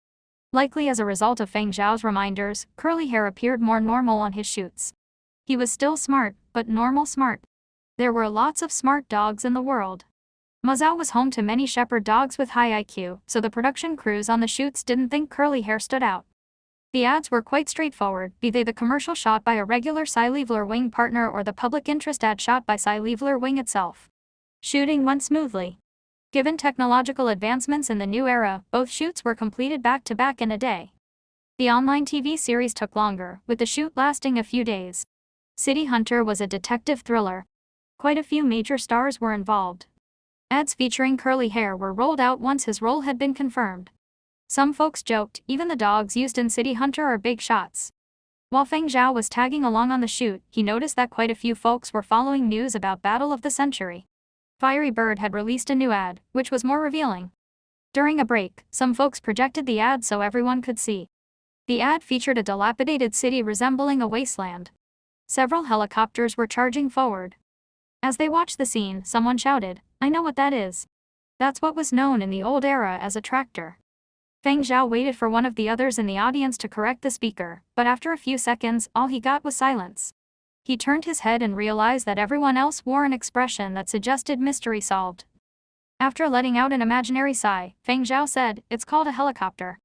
Likely as a result of Feng Zhao's reminders, curly hair appeared more normal on his shoots. He was still smart, but normal smart. There were lots of smart dogs in the world. Mazao was home to many shepherd dogs with high IQ, so the production crews on the shoots didn't think curly hair stood out. The ads were quite straightforward, be they the commercial shot by a regular Sci-Fi Wing partner or the public interest ad shot by Sci-Fi Wing itself. Shooting went smoothly. Given technological advancements in the new era, both shoots were completed back-to-back in a day. The online TV series took longer, with the shoot lasting a few days. City Hunter was a detective thriller. Quite a few major stars were involved. Ads featuring curly hair were rolled out once his role had been confirmed. Some folks joked, even the dogs used in City Hunter are big shots. While Feng Zhao was tagging along on the shoot, he noticed that quite a few folks were following news about Battle of the Century. Fiery Bird had released a new ad, which was more revealing. During a break, some folks projected the ad so everyone could see. The ad featured a dilapidated city resembling a wasteland. Several helicopters were charging forward. As they watched the scene, someone shouted, "I know what that is. That's what was known in the old era as a tractor." Feng Zhao waited for one of the others in the audience to correct the speaker, but after a few seconds, all he got was silence. He turned his head and realized that everyone else wore an expression that suggested mystery solved. After letting out an imaginary sigh, Feng Zhao said, "It's called a helicopter.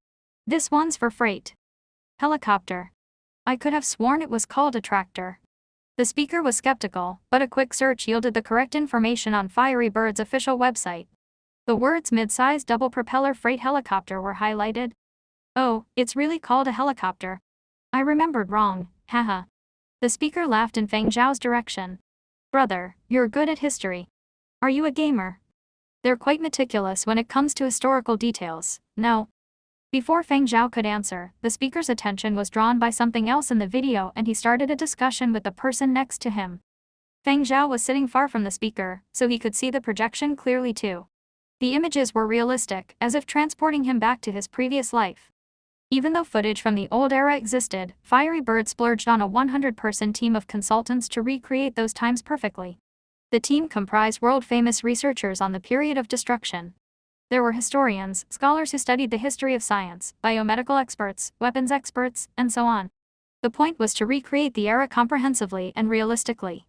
This one's for freight." Helicopter. I could have sworn it was called a tractor. The speaker was skeptical, but a quick search yielded the correct information on Fiery Bird's official website. The words mid-sized double-propeller freight helicopter were highlighted. "Oh, it's really called a helicopter. I remembered wrong, haha." The speaker laughed in Feng Zhao's direction. "Brother, you're good at history. Are you a gamer?" "They're quite meticulous when it comes to historical details, no." Before Feng Zhao could answer, the speaker's attention was drawn by something else in the video and he started a discussion with the person next to him. Feng Zhao was sitting far from the speaker, so he could see the projection clearly too. The images were realistic, as if transporting him back to his previous life. Even though footage from the old era existed, Fiery Bird splurged on a 100-person team of consultants to recreate those times perfectly. The team comprised world-famous researchers on the period of destruction. There were historians, scholars who studied the history of science, biomedical experts, weapons experts, and so on. The point was to recreate the era comprehensively and realistically.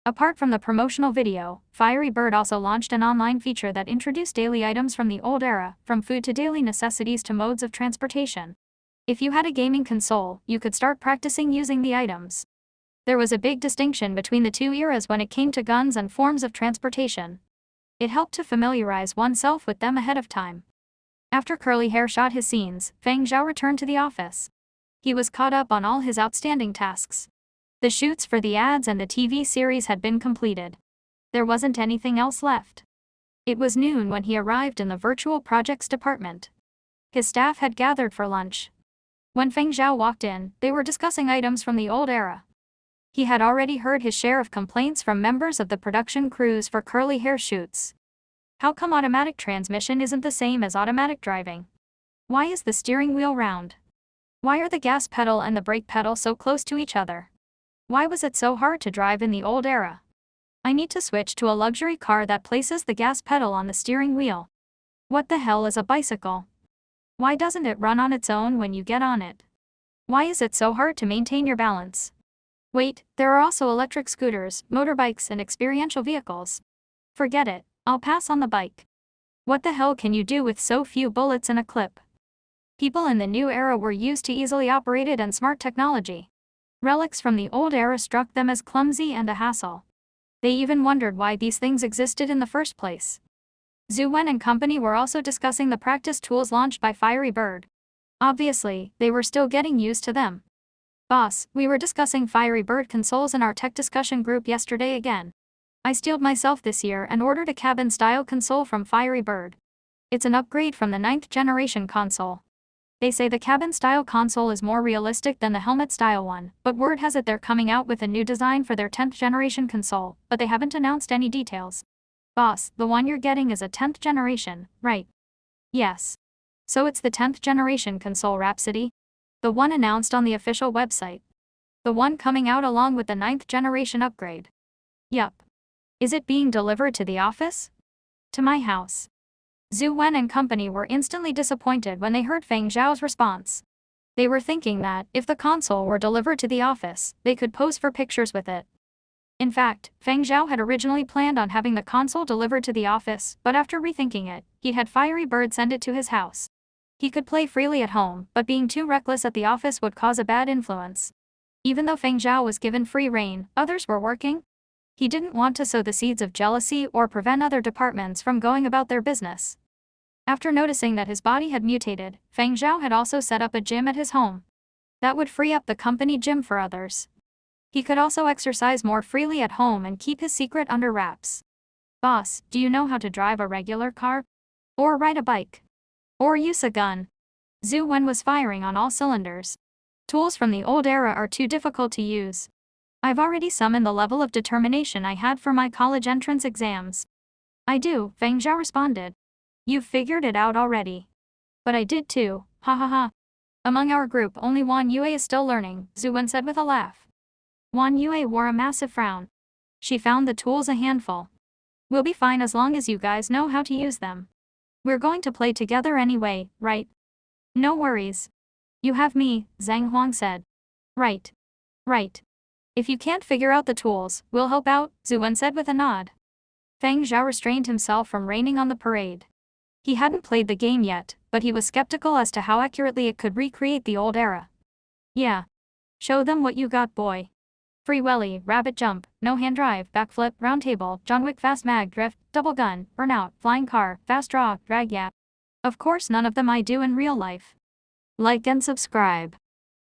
Apart from the promotional video, Fiery Bird also launched an online feature that introduced daily items from the old era, from food to daily necessities to modes of transportation. If you had a gaming console, you could start practicing using the items. There was a big distinction between the two eras when it came to guns and forms of transportation. It helped to familiarize oneself with them ahead of time. After Curly Hair shot his scenes, Feng Zhao returned to the office. He was caught up on all his outstanding tasks. The shoots for the ads and the TV series had been completed. There wasn't anything else left. It was noon when he arrived in the virtual projects department. His staff had gathered for lunch. When Feng Zhao walked in, they were discussing items from the old era. He had already heard his share of complaints from members of the production crews for Curly Hair shoots. How come automatic transmission isn't the same as automatic driving? Why is the steering wheel round? Why are the gas pedal and the brake pedal so close to each other? Why was it so hard to drive in the old era? I need to switch to a luxury car that places the gas pedal on the steering wheel. What the hell is a bicycle? Why doesn't it run on its own when you get on it? Why is it so hard to maintain your balance? Wait, there are also electric scooters, motorbikes, and experiential vehicles. Forget it, I'll pass on the bike. What the hell can you do with so few bullets in a clip? People in the new era were used to easily operated and smart technology. Relics from the old era struck them as clumsy and a hassle. They even wondered why these things existed in the first place. Zhu Wen and company were also discussing the practice tools launched by Fiery Bird. Obviously, they were still getting used to them. "Boss, we were discussing Fiery Bird consoles in our tech discussion group yesterday again. I steeled myself this year and ordered a cabin-style console from Fiery Bird. It's an upgrade from the 9th generation console. They say the cabin-style console is more realistic than the helmet-style one, but word has it they're coming out with a new design for their 10th generation console, but they haven't announced any details." "Boss, the one you're getting is a 10th generation, right?" "Yes. So it's the 10th generation console Rhapsody? The one announced on the official website? The one coming out along with the 9th generation upgrade?" "Yup. Is it being delivered to the office?" "To my house." Zhu Wen and company were instantly disappointed when they heard Feng Zhao's response. They were thinking that, if the console were delivered to the office, they could pose for pictures with it. In fact, Feng Zhao had originally planned on having the console delivered to the office, but after rethinking it, he had Fiery Bird send it to his house. He could play freely at home, but being too reckless at the office would cause a bad influence. Even though Feng Zhao was given free rein, others were working. He didn't want to sow the seeds of jealousy or prevent other departments from going about their business. After noticing that his body had mutated, Feng Zhao had also set up a gym at his home. That would free up the company gym for others. He could also exercise more freely at home and keep his secret under wraps. Boss, do you know how to drive a regular car? Or ride a bike? Or use a gun? Zhu Wen was firing on all cylinders. Tools from the old era are too difficult to use. I've already summoned the level of determination I had for my college entrance exams. I do, Feng Zhao responded. You've figured it out already. But I did too, ha ha ha. Among our group only Wan Yue is still learning, Zhu Wen said with a laugh. Wan Yue wore a massive frown. She found the tools a handful. We'll be fine as long as you guys know how to use them. We're going to play together anyway, right? No worries. You have me, Zhang Huang said. Right. Right. If you can't figure out the tools, we'll help out, Zhu Wen said with a nod. Feng Zhao restrained himself from raining on the parade. He hadn't played the game yet, but he was skeptical as to how accurately it could recreate the old era. Yeah. Show them what you got, boy. Free welly, rabbit jump, no hand drive, backflip, round table, John Wick fast mag drift, double gun, burnout, flying car, fast draw, drag yap. Of course none of them I do in real life. Like and subscribe.